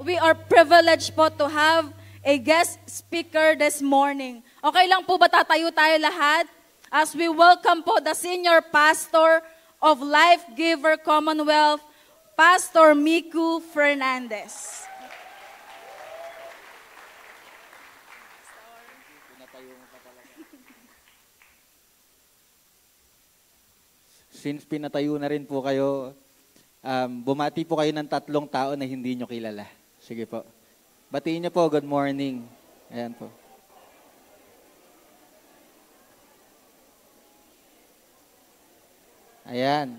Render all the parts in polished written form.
we are privileged po to have a guest speaker this morning. Okay lang po ba tatayo tayo lahat? As we welcome po the Senior Pastor of Life Giver Commonwealth, Pastor Miku Fernandez. Since pinatayo na rin po kayo, bumati po kayo ng 3 tao na hindi nyo kilala. Sige po. Batiin nyo po, good morning. Ayan po. Ayan.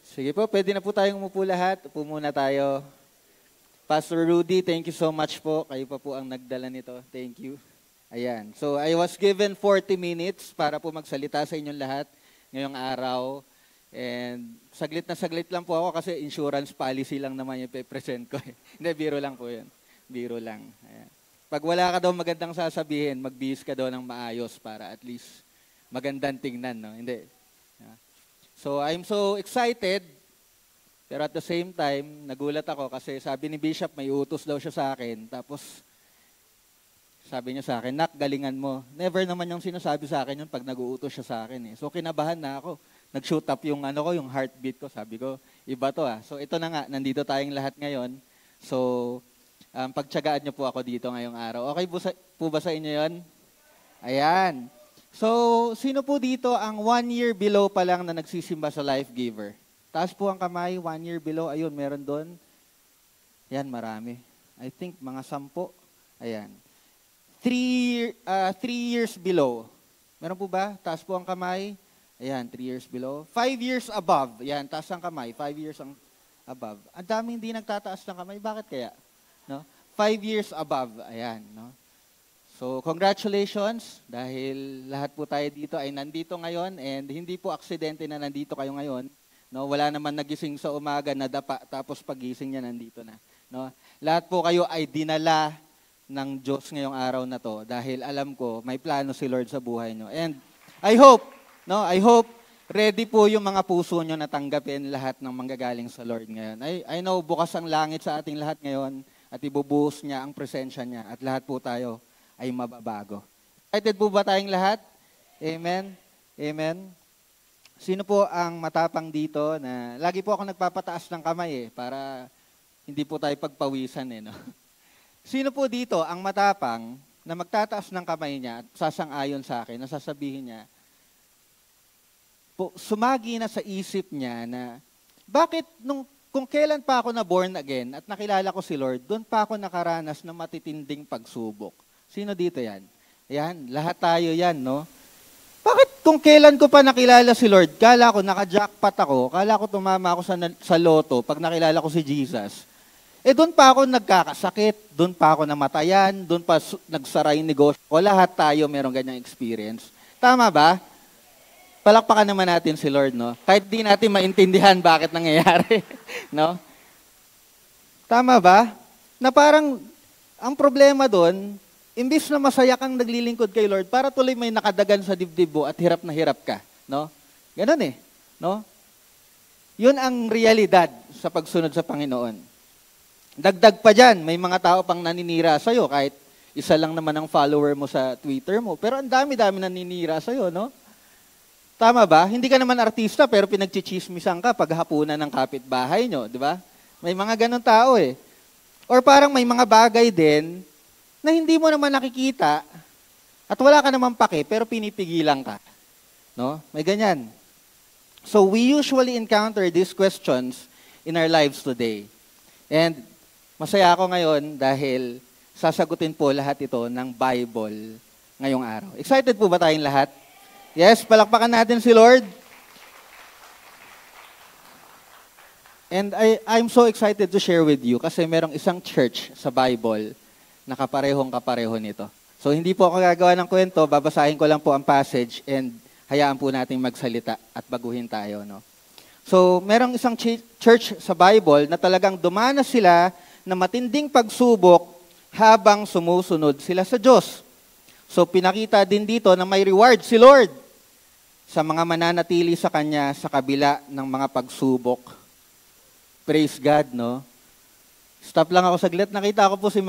Sige po, pwede na po tayong umupo lahat. Upo muna tayo. Pastor Rudy, thank you so much po. Kayo pa po ang nagdala nito. Thank you. Ayan. So, I was given 40 minutes para po magsalita sa inyong lahat ngayong araw. And saglit na saglit lang po ako kasi insurance policy lang naman yung pe-present ko. Hindi, biro lang po yun. Biro lang. Ayan. Pag wala ka daw magandang sasabihin, magbihis ka daw ng maayos para at least magandang tingnan, no? Hindi. So, I'm so excited. Pero at the same time, nagulat ako kasi sabi ni Bishop, may utos daw siya sa akin. Tapos, sabi niya sa akin, Nak, galingan mo. Never naman yung sinasabi sa akin yun pag nag-uutos siya sa akin. So, kinabahan na ako. Nag-shoot up yung, yung heartbeat ko. Sabi ko, iba to ah. So, ito na nga, nandito tayong lahat ngayon. So, pagtiyagaan niyo po ako dito ngayong araw. Okay po ba sa inyo yun? Ayan. So, sino po dito ang 1 year below pa lang na nagsisimba sa Life Giver? Taas po ang kamay, 1 year below. Ayun, meron doon. Ayan, marami. I think mga 10. Ayan. 3 years below. Meron po ba? Taas po ang kamay. Ayan, 3 years below. 5 years above. Ayan, taas ang kamay. 5 years above. Ang daming hindi nagtataas ng kamay. Bakit kaya? No? 5 years above. Ayan, no? So, congratulations dahil lahat po tayo dito ay nandito ngayon and hindi po aksidente na nandito kayo ngayon. No, wala naman nagising sa umaga na dapa tapos pagising niya nandito na, no? Lahat po kayo ay dinala ng Diyos ngayong araw na to dahil alam ko may plano si Lord sa buhay niyo. And I hope ready po yung mga puso niyo na tanggapin lahat ng manggagaling sa Lord ngayon. I know bukas ang langit sa ating lahat ngayon at ibubuhos niya ang presensya niya at lahat po tayo ay mababago. Excited po ba tayong lahat? Amen. Amen. Sino po ang matapang dito na lagi po ako nagpapataas ng kamay para hindi po tayo pagpawisan no? Sino po dito ang matapang na magtataas ng kamay niya at sasang-ayon sa akin, na sasabihin niya, sumagi na sa isip niya na bakit kung kailan pa ako na born again at nakilala ko si Lord, doon pa ako nakaranas ng matitinding pagsubok. Sino dito yan? Yan, lahat tayo yan, no? Bakit kung kailan ko pa nakilala si Lord, kala ko naka-jackpot ako, kala ko tumama ako sa loto pag nakilala ko si Jesus. Doon pa ako nagkakasakit, doon pa ako namatayan, doon pa nagsara yung negosyo. Lahat tayo merong ganyang experience. Tama ba? Palakpakan naman natin si Lord, no? Kahit di natin maintindihan bakit nangyayari, no? Tama ba? Na parang, ang problema doon, imbis na masaya kang naglilingkod kay Lord, para tuloy may nakadagan sa dibdib mo at hirap na hirap ka. No? Ganun no? Yun ang realidad sa pagsunod sa Panginoon. Dagdag pa dyan, may mga tao pang naninira sa'yo, kahit isa lang naman ang follower mo sa Twitter mo. Pero ang dami-dami naninira sa'yo, no? Tama ba? Hindi ka naman artista, pero pinagchichismisan ka paghapunan ng kapitbahay nyo, di ba? May mga ganun tao Or parang may mga bagay din na hindi mo naman nakikita at wala ka naman pake, pero pinipigilan ka. No? May ganyan. So we usually encounter these questions in our lives today. And masaya ako ngayon dahil sasagutin po lahat ito ng Bible ngayong araw. Excited po ba tayong lahat? Yes, palakpakan natin si Lord. And I'm so excited to share with you kasi merong isang church sa Bible na kaparehong-kapareho nito. So, hindi po ako gagawa ng kwento, babasahin ko lang po ang passage and hayaan po natin magsalita at baguhin tayo, no? So, merong isang church sa Bible na talagang dumanas sila na matinding pagsubok habang sumusunod sila sa Diyos. So, pinakita din dito na may reward si Lord. sa mga mananatili sa Kanya sa kabila ng mga pagsubok. Praise God, no? Stop lang ako saglit. Nakita ko po si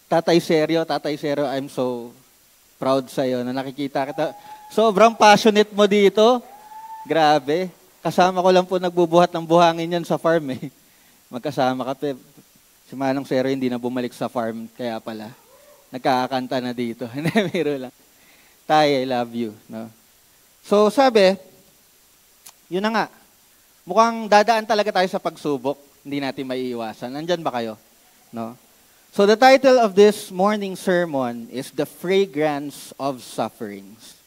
Tatay Sergio. Tatay Sergio, I'm so proud sa'yo na nakikita kita. Sobrang passionate mo dito. Grabe. Kasama ko lang po nagbubuhat ng buhangin yan sa farm eh. Magkasama ka. Si Manong Sergio hindi na bumalik sa farm. Kaya pala. Nagkakanta na dito. Hindi, biro lang. Tay, I love you. No? So sabi, yun na nga. Mukhang dadaan talaga tayo sa pagsubok. Hindi natin maiiwasan. Nandyan ba kayo? No? So the title of this morning sermon is The Fragrance of Sufferings.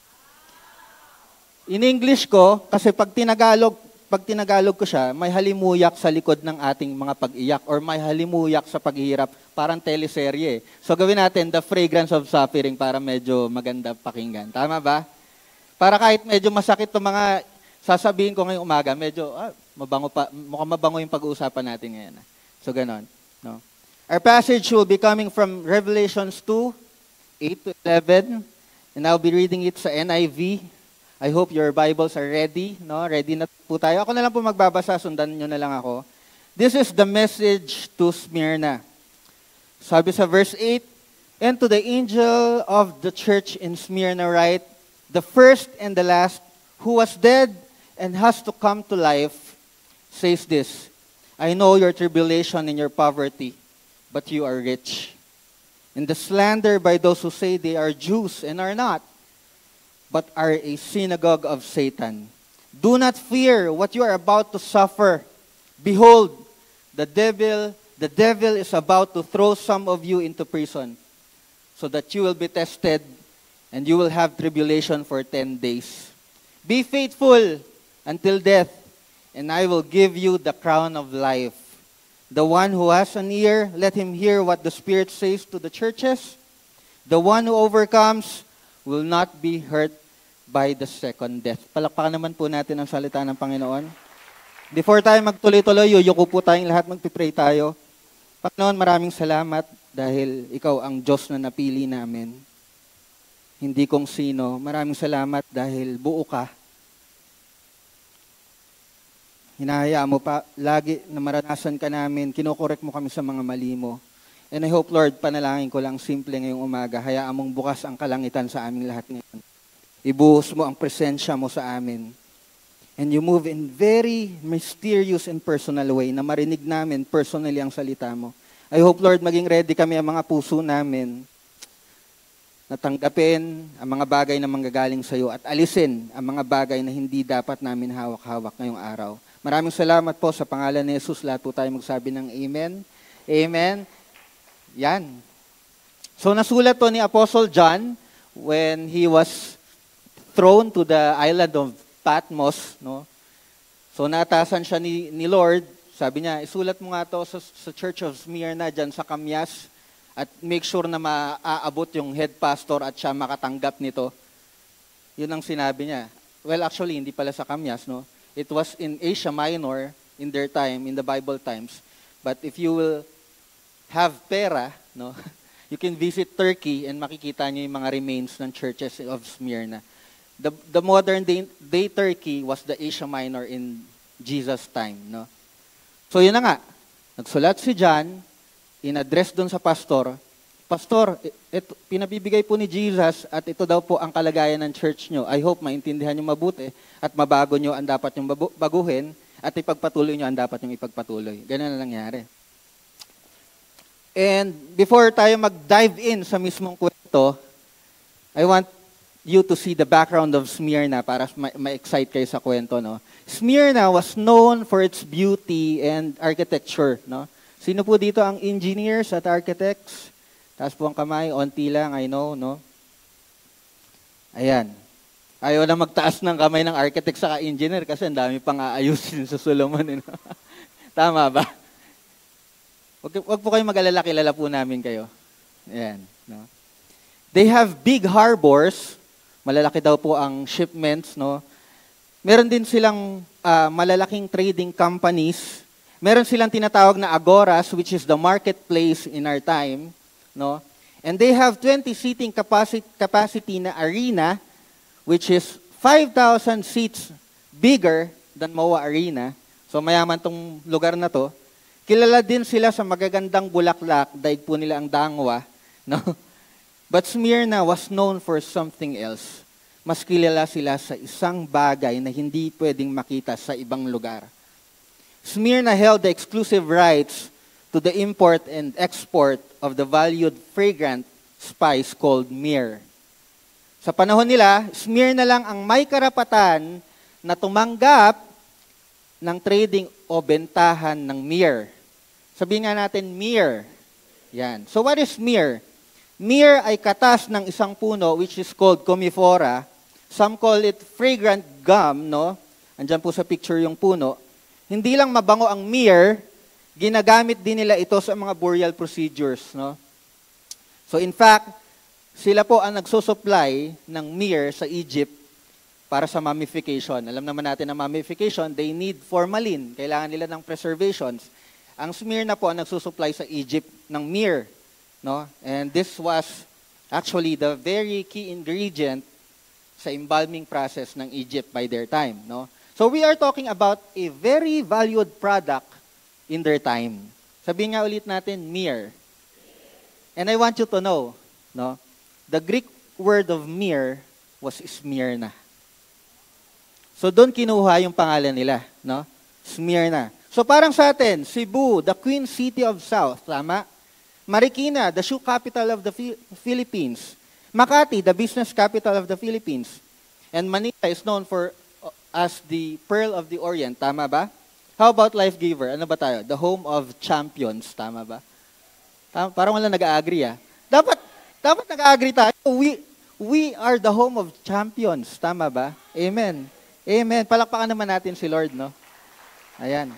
In English ko, kasi pag Tinagalog ko siya, may halimuyak sa likod ng ating mga pag-iyak or may halimuyak sa paghihirap, parang teleserye. So gawin natin The Fragrance of Suffering para medyo maganda pakinggan. Tama ba? Para kahit medyo masakit itong mga sasabihin ko ngayong umaga, medyo mabango pa, mukhang mabango yung pag-uusapan natin ngayon. So ganon. No? Our passage will be coming from Revelations 2, 8 to 11, and I'll be reading it sa NIV. I hope your Bibles are ready. No? Ready na po tayo. Ako na lang po magbabasa, sundan nyo na lang ako. This is the message to Smyrna. Sabi sa verse 8, and to the angel of the church in Smyrna write, the first and the last, who was dead and has to come to life, says this, I know your tribulation and your poverty, but you are rich. And the slander by those who say they are Jews and are not, but are a synagogue of Satan. Do not fear what you are about to suffer. Behold, the devil is about to throw some of you into prison, so that you will be tested, and you will have tribulation for 10 days. Be faithful until death, and I will give you the crown of life. The one who has an ear, let him hear what the Spirit says to the churches. The one who overcomes will not be hurt by the second death. Palakpakan naman po natin ang salita ng Panginoon. Before tayo magtuloy-tuloy, yuyuko po tayong lahat, magpipray tayo. Panginoon, maraming salamat dahil ikaw ang Diyos na napili namin. Hindi kung sino. Maraming salamat dahil buo ka. Hinahayaan mo pa lagi na maranasan ka namin, kinokorek mo kami sa mga mali mo. And I hope, Lord, panalangin ko lang simple ngayong umaga, hayaan mong bukas ang kalangitan sa aming lahat ngayon. Ibuhos mo ang presensya mo sa amin. And you move in very mysterious and personal way na marinig namin personally ang salita mo. I hope, Lord, maging ready kami ang mga puso namin na tanggapin ang mga bagay na manggagaling sa iyo at alisin ang mga bagay na hindi dapat namin hawak-hawak ngayong araw. Maraming salamat po sa pangalan ni Jesus. Lahat po tayo magsabi ng Amen. Amen. Yan. So nasulat to ni Apostle John when he was thrown to the island of Patmos, no? So naatasan siya ni Lord, sabi niya, isulat mo nga to sa Church of Smyrna dyan sa Kamyas at make sure na maaabot yung head pastor at siya makatanggap nito. Yun ang sinabi niya. Well, actually, hindi pala sa Kamyas, no? It was in Asia Minor in their time, in the Bible times. But if you will have pera, no? You can visit Turkey and makikita niyo yung mga remains ng churches of Smyrna. The modern day Turkey was the Asia Minor in Jesus' time, no? So yun na nga, nagsulat si John, in-address doon sa pastor, Pastor, ito, pinabibigay po ni Jesus at ito daw po ang kalagayan ng church nyo. I hope maintindihan nyo mabuti at mabago nyo ang dapat nyong baguhin at ipagpatuloy nyo ang dapat nyong ipagpatuloy. Ganun na nangyari. And before tayo mag-dive in sa mismong kwento, I want you to see the background of Smyrna para ma-excite kayo sa kwento, no? Smyrna was known for its beauty and architecture, no? Sino po dito ang engineers at architects? Taas po ang kamay, onti lang, I know, no? Ayan. Ayaw na magtaas ng kamay ng architect sa engineer kasi ang dami pang aayusin sa Solomon. Eh, no? Tama ba? Wag po kayong mag-alala, kilala po namin kayo. Ayan, no? They have big harbors. Malalaki daw po ang shipments, no? Meron din silang malalaking trading companies. Meron silang tinatawag na agoras, which is the marketplace in our time, no? And they have 20 seating capacity na arena, which is 5,000 seats bigger than MOA Arena. So mayaman tong lugar na to. Kilala din sila sa magagandang bulaklak, daig po nila ang dangwa. No? But Smyrna was known for something else. Mas kilala sila sa isang bagay na hindi pwedeng makita sa ibang lugar. Smyrna held the exclusive rights to the import and export of the valued fragrant spice called myrrh. Sa panahon nila, Smyrna lang ang may karapatan na tumanggap ng trading o bentahan ng myrrh. Sabihin nga natin, myrrh. Yan. So what is myrrh? Myrrh ay katas ng isang puno which is called commiphora. Some call it fragrant gum, no? Andyan po sa picture yung puno. Hindi lang mabango ang myrrh, ginagamit din nila ito sa mga burial procedures, no? So in fact, sila po ang nagsusupply ng myrrh sa Egypt para sa mummification. Alam naman natin na mummification, they need formalin. Kailangan nila ng preservations. Ang Smyrna po ang nagsusupply sa Egypt ng myrrh. No? And this was actually the very key ingredient sa embalming process ng Egypt by their time. No? So we are talking about a very valued product in their time. Sabihin nga ulit natin, myrrh. And I want you to know, no? The Greek word of myrrh was Smyrna. So doon kinuha yung pangalan nila, no? Smyrna. So parang sa atin, Cebu, the Queen City of South, tama? Marikina, the shoe capital of the Philippines. Makati, the business capital of the Philippines. And Manila is known as the Pearl of the Orient, tama ba? How about Life Giver? Ano ba tayo? The home of champions, tama ba? Parang wala nag-agree, ah. Dapat nag-agree tayo. We are the home of champions. Tama ba? Amen. Amen. Palakpakan naman natin si Lord, no? Ayan.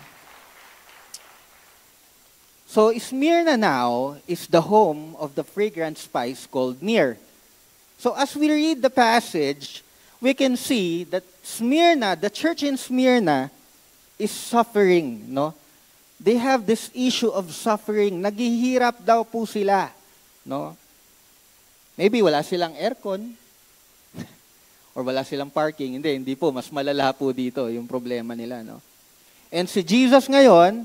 So, Smyrna now is the home of the fragrant spice called myrrh. So, as we read the passage, we can see that Smyrna, the church in Smyrna, is suffering, no? They have this issue of suffering. Naghihirap daw po sila, no? Maybe wala silang aircon or wala silang parking. Hindi po. Mas malala po dito yung problema nila. No? And si Jesus ngayon,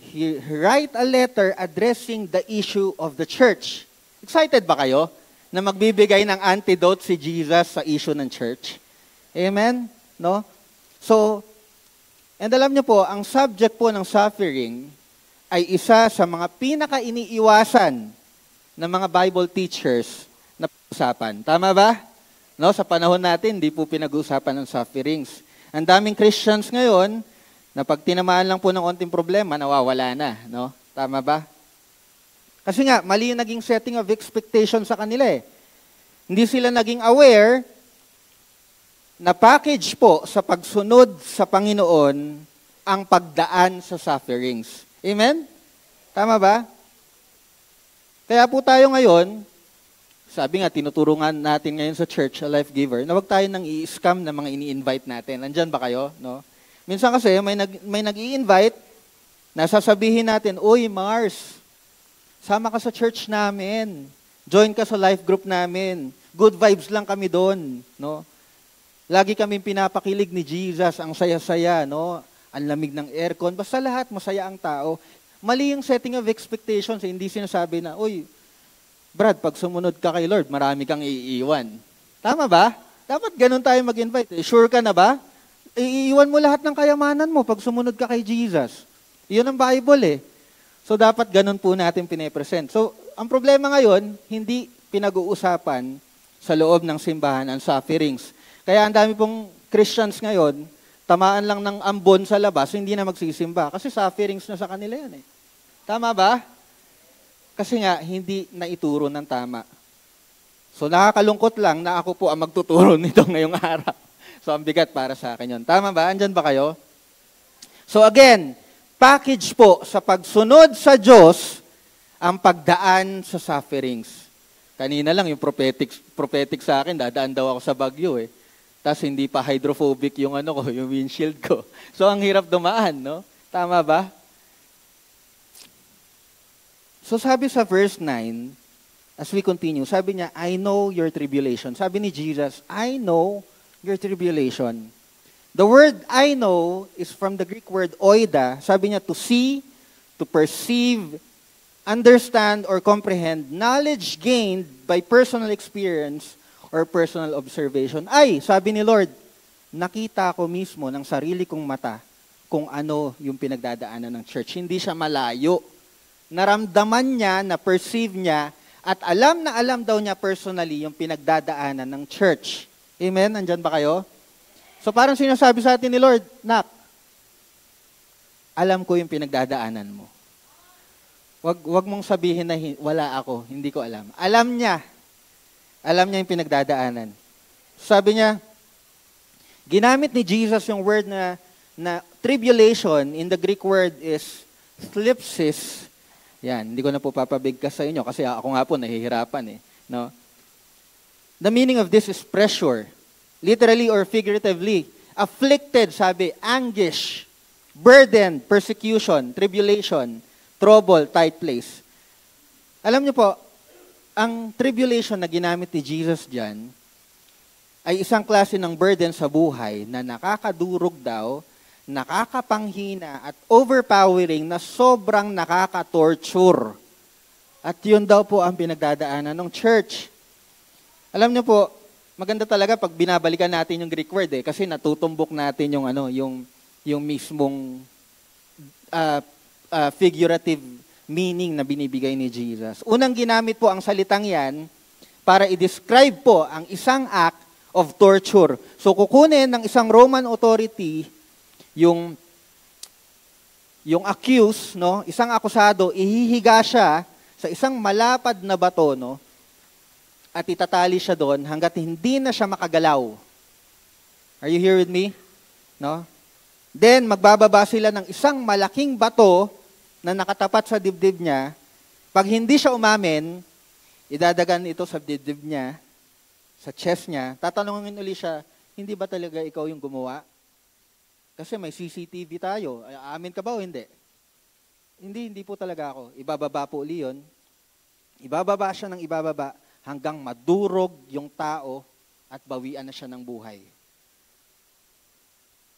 he write a letter addressing the issue of the church. Excited ba kayo na magbibigay ng antidote si Jesus sa issue ng church? Amen? No? So, and alam niyo po, ang subject po ng suffering ay isa sa mga pinaka-iniiwasan ng mga Bible teachers na pag-usapan. Tama ba? No, sa panahon natin, hindi po pinag-uusapan ng sufferings. Ang daming Christians ngayon, na pag tinamaan lang po ng onting problema, nawawala na. No? Tama ba? Kasi nga, mali yung naging setting of expectation sa kanila eh. Hindi sila naging aware na package po sa pagsunod sa Panginoon ang pagdaan sa sufferings. Amen? Tama ba? Kaya po tayo ngayon, sabi nga, tinuturuan natin ngayon sa church, a Life Giver, na huwag tayo nang i-scam na mga ini-invite natin. Nandyan ba kayo? No? Minsan kasi, may nag-i-invite, nasasabihin natin, uy, Mars, sama ka sa church namin. Join ka sa life group namin. Good vibes lang kami doon. No? Lagi kami pinapakilig ni Jesus, ang saya-saya, no? Ang lamig ng aircon. Basta lahat, masaya ang tao. Mali yung setting of expectations. Hindi sinasabi na, uy, Brad, pag sumunod ka kay Lord, marami kang iiwan. Tama ba? Dapat ganun tayo mag-invite. Sure ka na ba? Iiwan mo lahat ng kayamanan mo pag sumunod ka kay Jesus. Iyon ang Bible eh. So dapat ganun po natin pine-present. So ang problema ngayon, hindi pinag-uusapan sa loob ng simbahan ang sufferings. Kaya ang dami pong Christians ngayon, tamaan lang ng ambon sa labas, hindi na magsisimba. Kasi sufferings na sa kanila yan eh. Tama ba? Kasi nga, hindi naituro ng tama. So, nakakalungkot lang na ako po ang magtuturo nito ngayong araw. So, ang bigat para sa akin yun. Tama ba? Andyan ba kayo? So, again, package po sa pagsunod sa Diyos ang pagdaan sa sufferings. Kanina lang yung prophetic sa akin, dadaan daw ako sa bagyo eh. Tapos hindi pa hydrophobic yung yung windshield ko. So, ang hirap dumaan, no? Tama ba? So sabi sa verse 9, as we continue, sabi niya, I know your tribulation. Sabi ni Jesus, I know your tribulation. The word I know is from the Greek word oida. Sabi niya, to see, to perceive, understand, or comprehend, knowledge gained by personal experience or personal observation. Ay, sabi ni Lord, nakita ko mismo ng sarili kong mata kung ano yung pinagdadaanan ng church. Hindi siya malayo. Naramdaman niya, na-perceive niya, at alam na alam daw niya personally yung pinagdadaanan ng church. Amen? Nandyan ba kayo? So parang sinasabi sa atin ni Lord, Nak, alam ko yung pinagdadaanan mo. Wag mong sabihin na wala ako, hindi ko alam. Alam niya. Alam niya yung pinagdadaanan. Sabi niya, ginamit ni Jesus yung word na tribulation, in the Greek word is thlipsis. Yan, hindi ko na po papabigkas sa inyo kasi ako nga po nahihirapan eh. No? The meaning of this is pressure. Literally or figuratively. Afflicted, sabi, anguish, burden, persecution, tribulation, trouble, tight place. Alam niyo po, ang tribulation na ginamit ni Jesus dyan ay isang klase ng burden sa buhay na nakakadurog daw, nakakapanghina at overpowering na sobrang nakaka-torture. At yun daw po ang pinagdadaanan ng church. Alam niyo po, maganda talaga pag binabalikan natin yung Greek word eh, kasi natutumbok natin yung mismong figurative meaning na binibigay ni Jesus. Unang ginamit po ang salitang yan para i-describe po ang isang act of torture. So kukunin ng isang Roman authority yung accused, no, isang akusado, ihihiga siya sa isang malapad na bato, no, at itatali siya doon hanggat hindi na siya makagalaw. Are you here with me? No? Then, magbababa sila ng isang malaking bato na nakatapat sa dibdib niya. Pag hindi siya umamin, idadagan ito sa dibdib niya, sa chest niya. Tatanungin uli siya, hindi ba talaga ikaw yung gumawa? Kasi may CCTV tayo. Amin ka ba o hindi? Hindi po talaga ako. Ibababa po uli yun. Ibababa siya ng ibababa hanggang madurog yung tao at bawian na siya ng buhay.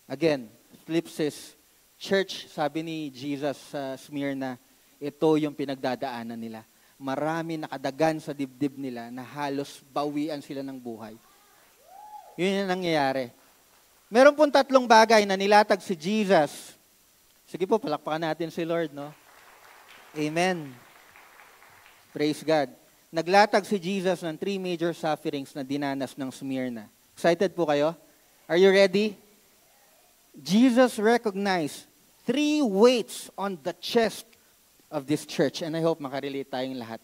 Again, thlipsis, church, sabi ni Jesus sa Smyrna, ito yung pinagdadaanan nila. Marami nakadagan sa dibdib nila na halos bawian sila ng buhay. Yun yung nangyayari. Meron pong 3 bagay na nilatag si Jesus. Sige po, palakpakan natin si Lord, no? Amen. Praise God. Naglatag si Jesus ng 3 major sufferings na dinanas ng Smyrna. Excited po kayo? Are you ready? Jesus recognized 3 weights on the chest of this church. And I hope makarelate tayong lahat.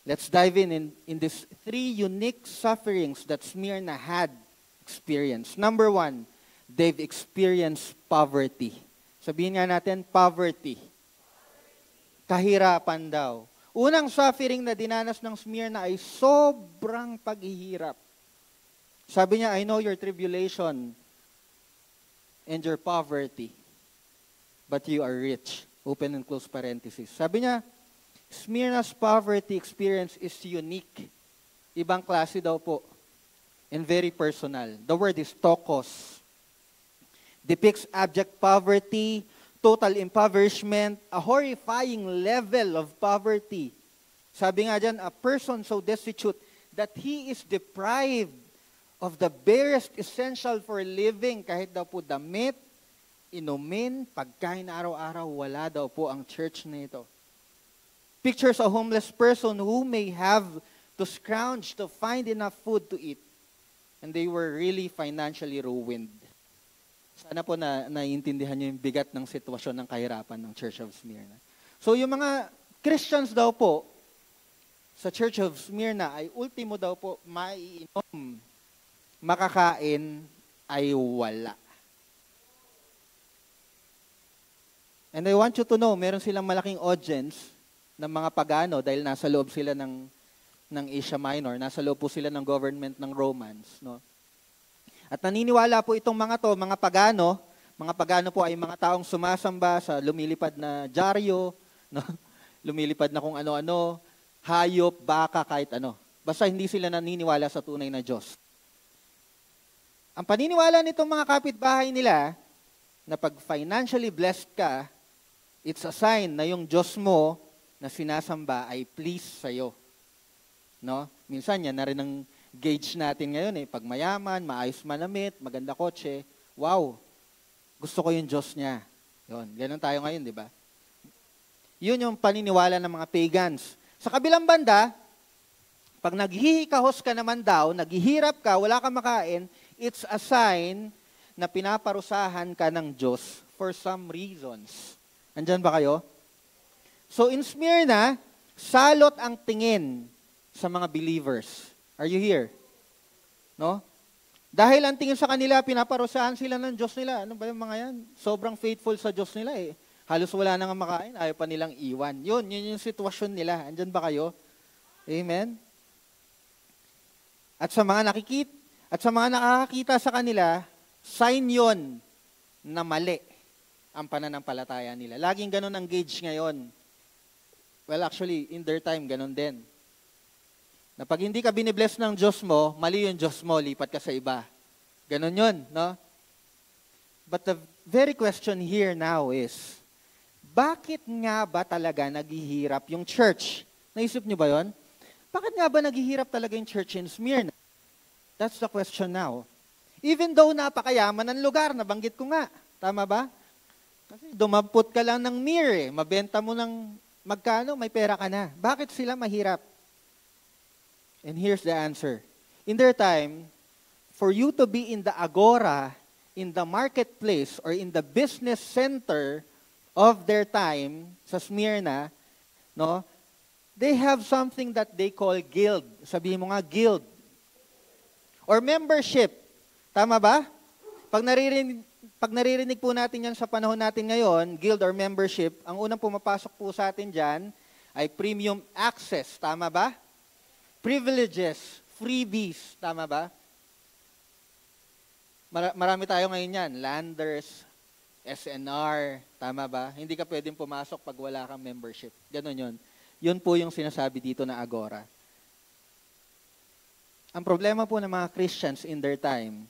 Let's dive in these 3 unique sufferings that Smyrna had experienced. Number 1, they've experienced poverty. Sabihin nga natin, poverty. Kahirapan daw. Unang suffering na dinanas ng Smyrna ay sobrang paghihirap. Sabi niya, I know your tribulation and your poverty, but you are rich. Open and close parenthesis. Sabi niya, Smyrna's poverty experience is unique. Ibang klase daw po. And very personal. The word is tokos. Depicts abject poverty, total impoverishment, a horrifying level of poverty. Sabi nga dyan, a person so destitute that he is deprived of the barest essential for living. Kahit daw po damit, inumin, pagkain araw-araw, wala daw po ang church na ito. Pictures a homeless person who may have to scrounge to find enough food to eat. And they were really financially ruined. Sana po na naiintindihan niyo yung bigat ng sitwasyon ng kahirapan ng Church of Smyrna. So yung mga Christians daw po sa Church of Smyrna ay ultimo daw po maiinom, makakain ay wala. And I want you to know, meron silang malaking audience ng mga pagano dahil nasa loob sila ng Asia Minor, nasa loob po sila ng government ng Romans, no? At naniniwala po itong mga pagano po ay mga taong sumasamba sa lumilipad na dyaryo, no? Lumilipad na kung ano-ano, hayop, baka, kahit ano. Basta hindi sila naniniwala sa tunay na Diyos. Ang paniniwala nitong mga kapitbahay nila, na pag financially blessed ka, it's a sign na yung Diyos mo na sinasamba ay pleased sa'yo. No? Minsan yan na rin ang gauge natin ngayon eh. Pag mayaman, maayos manamit, maganda kotse, wow, gusto ko yung Diyos niya. Yun, ganun tayo ngayon, di ba? Yun yung paniniwala ng mga pagans. Sa kabilang banda, pag naghihikahos ka naman daw, naghihirap ka, wala kang makain, it's a sign na pinaparusahan ka ng Diyos for some reasons. Andyan ba kayo? So in Smyrna, salot ang tingin sa mga believers. Are you here? No? Dahil ang tingin sa kanila, pinaparusahan sila ng Diyos nila. Ano ba yung mga yan? Sobrang faithful sa Diyos nila eh. Halos wala nang makain, ayaw pa nilang iwan. Yun yung sitwasyon nila. Andyan ba kayo? Amen? At sa mga nakakakita sa kanila, sign yon na mali ang pananampalataya nila. Laging ganun ang gauge ngayon. Well, actually, in their time, ganun din. Na pag hindi ka binibless ng Diyos mo, mali yung Diyos mo, lipat ka sa iba. Ganun yun, no? But the very question here now is, bakit nga ba talaga naghihirap yung church? Naisip niyo ba yon? Bakit nga ba naghihirap talaga yung church in Smyrna? That's the question now. Even though napakayaman ng lugar, nabanggit ko nga. Tama ba? Kasi dumapot ka lang ng mirror eh. Mabenta mo ng magkano, may pera ka na. Bakit sila mahirap? And here's the answer. In their time, for you to be in the agora, in the marketplace, or in the business center of their time sa Smyrna, no, they have something that they call guild. Sabihin mo nga, guild. Or membership. Tama ba? Pag naririnig po natin yan sa panahon natin ngayon, guild or membership, ang unang pumapasok po sa atin dyan ay premium access. Tama ba? Privileges, freebies. Tama ba? Marami tayo ngayon yan. Landers, SNR. Tama ba? Hindi ka pwedeng pumasok pag wala kang membership. Ganon yun. Yun po yung sinasabi dito na agora. Ang problema po ng mga Christians in their time,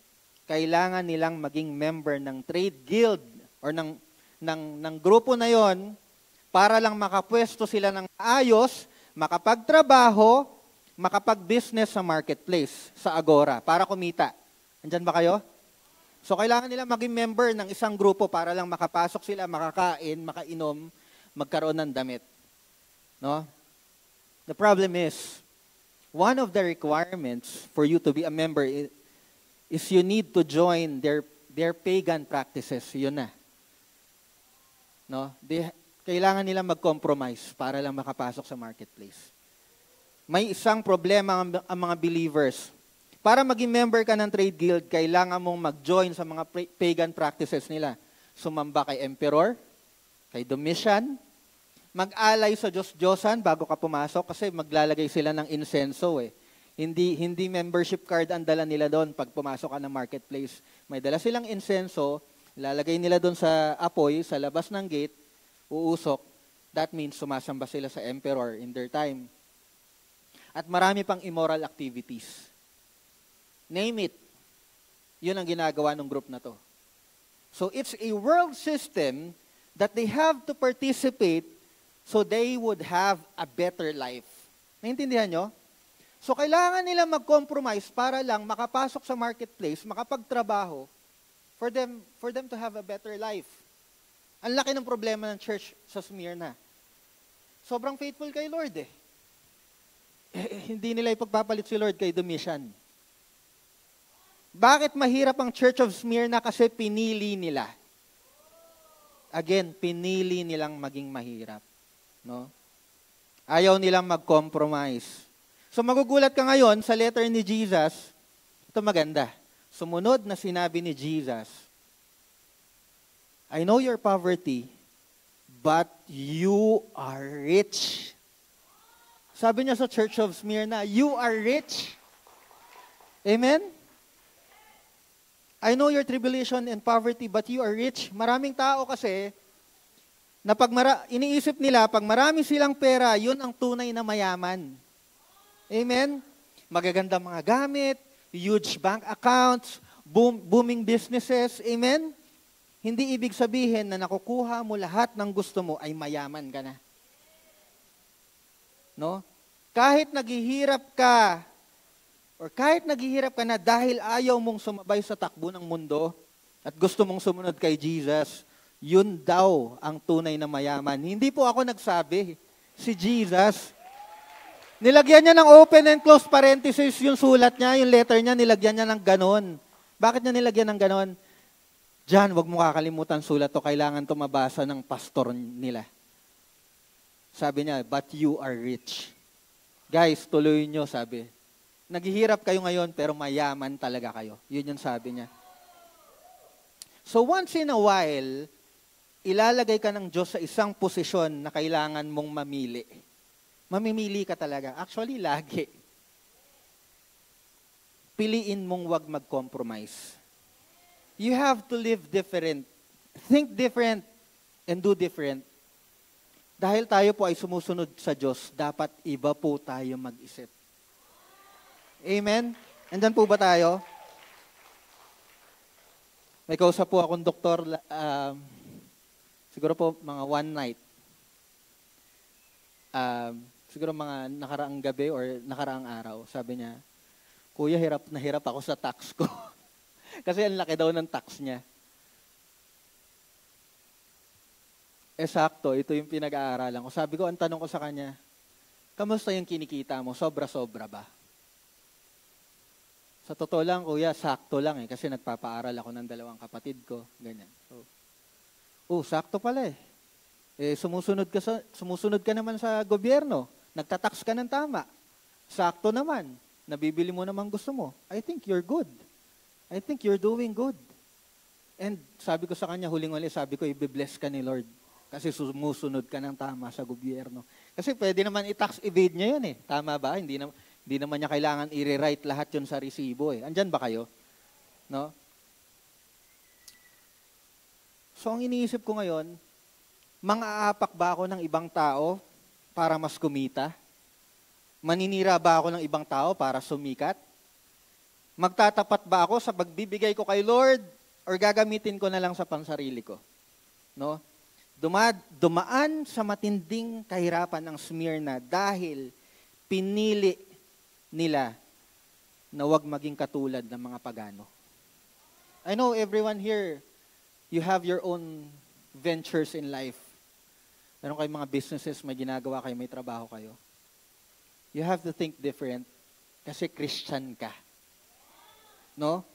kailangan nilang maging member ng trade guild or ng grupo na yon para lang makapwesto sila ng ayos, makapagtrabaho, makapag-business sa marketplace, sa agora, para kumita. Andyan ba kayo? So kailangan nila maging member ng isang grupo para lang makapasok sila, makakain, makainom, magkaroon ng damit. No? The problem is, one of the requirements for you to be a member is you need to join their pagan practices. Yun na. No? Kailangan nila mag-compromise para lang makapasok sa marketplace. May isang problema ang mga believers. Para maging member ka ng trade guild, kailangan mong mag-join sa mga pagan practices nila. Sumamba kay Emperor, kay Domitian, mag-alay sa Diyos-Diyosan bago ka pumasok kasi maglalagay sila ng insenso eh. Hindi membership card ang dala nila doon pag pumasok ka ng marketplace. May dala silang insenso, lalagay nila doon sa apoy, sa labas ng gate, uusok. That means sumasamba sila sa Emperor in their time. At marami pang immoral activities. Name it. Yun ang ginagawa ng group na to. So it's a world system that they have to participate so they would have a better life. Naintindihan nyo? So kailangan nila mag-compromise para lang makapasok sa marketplace, makapagtrabaho, for them to have a better life. Ang laki ng problema ng church sa Smyrna. Sobrang faithful kay Lord eh. Hindi nila ipagpapalit si Lord kay Domitian. Bakit mahirap ang Church of Smyrna? Kasi pinili nila. Again, pinili nilang maging mahirap. No? Ayaw nilang mag-compromise. So magugulat ka ngayon sa letter ni Jesus, ito maganda. Sumunod na sinabi ni Jesus, I know your poverty, but you are rich. Sabi niya sa Church of Smyrna, you are rich. Amen? I know your tribulation and poverty, but you are rich. Maraming tao kasi, na iniisip nila, pag marami silang pera, yun ang tunay na mayaman. Amen? Magagandang mga gamit, huge bank accounts, booming businesses, amen? Hindi ibig sabihin na nakukuha mo lahat ng gusto mo ay mayaman ka na. No? Kahit naghihirap ka, or kahit naghihirap ka na dahil ayaw mong sumabay sa takbo ng mundo at gusto mong sumunod kay Jesus, yun daw ang tunay na mayaman. Hindi po ako nagsabi, si Jesus. Nilagyan niya ng open and close parenthesis yung sulat niya, yung letter niya, nilagyan niya ng ganon. Bakit niya nilagyan ng ganon? Diyan, wag mo kakalimutan sulat to, kailangan to mabasa ng pastor nila. Sabi niya, but you are rich. Guys, tuloy nyo, sabi. Naghihirap kayo ngayon, pero mayaman talaga kayo. Yun yung sabi niya. So once in a while, ilalagay ka ng Diyos sa isang posisyon na kailangan mong mamili. Mamimili ka talaga. Actually, lagi. Piliin mong wag mag-compromise. You have to live different. Think different and do different. Dahil tayo po ay sumusunod sa Diyos, dapat iba po tayo mag-isip. Amen? Andyan po ba tayo? May kausap po akong doktor, siguro po mga one night. Siguro mga nakaraang gabi or nakaraang araw. Sabi niya, Kuya, hirap na hirap ako sa tax ko. Kasi ang laki daw ng tax niya. Sakto, ito yung pinag-aaralan ko. Sabi ko, ang tanong ko sa kanya, kamusta yung kinikita mo? Sobra-sobra ba? Sa totoo lang, kuya, sakto lang kasi nagpapaaral ako ng 2 kapatid ko. Ganyan. So, sakto pala sumusunod ka naman sa gobyerno. Nagtatax ka ng tama. Sakto naman. Nabibili mo naman gusto mo. I think you're good. I think you're doing good. And sabi ko sa kanya, huling-huli, sabi ko, i-bless ka ni Lord. Kasi sumusunod ka ng tama sa gobyerno. Kasi pwede naman i-tax evade niya yun . Tama ba? Hindi naman niya kailangan i-rewrite lahat yun sa resibo . Andyan ba kayo? No? So, ang iniisip ko ngayon, mang-aapak ba ako ng ibang tao para mas kumita? Maninira ba ako ng ibang tao para sumikat? Magtatapat ba ako sa pagbibigay ko kay Lord or gagamitin ko na lang sa pansarili ko? No? Dumaan sa matinding kahirapan ng Smyrna dahil pinili nila na wag maging katulad ng mga pagano. I know everyone here, you have your own ventures in life. Meron kayong mga businesses, may ginagawa kayo, may trabaho kayo. You have to think different kasi Christian ka. No?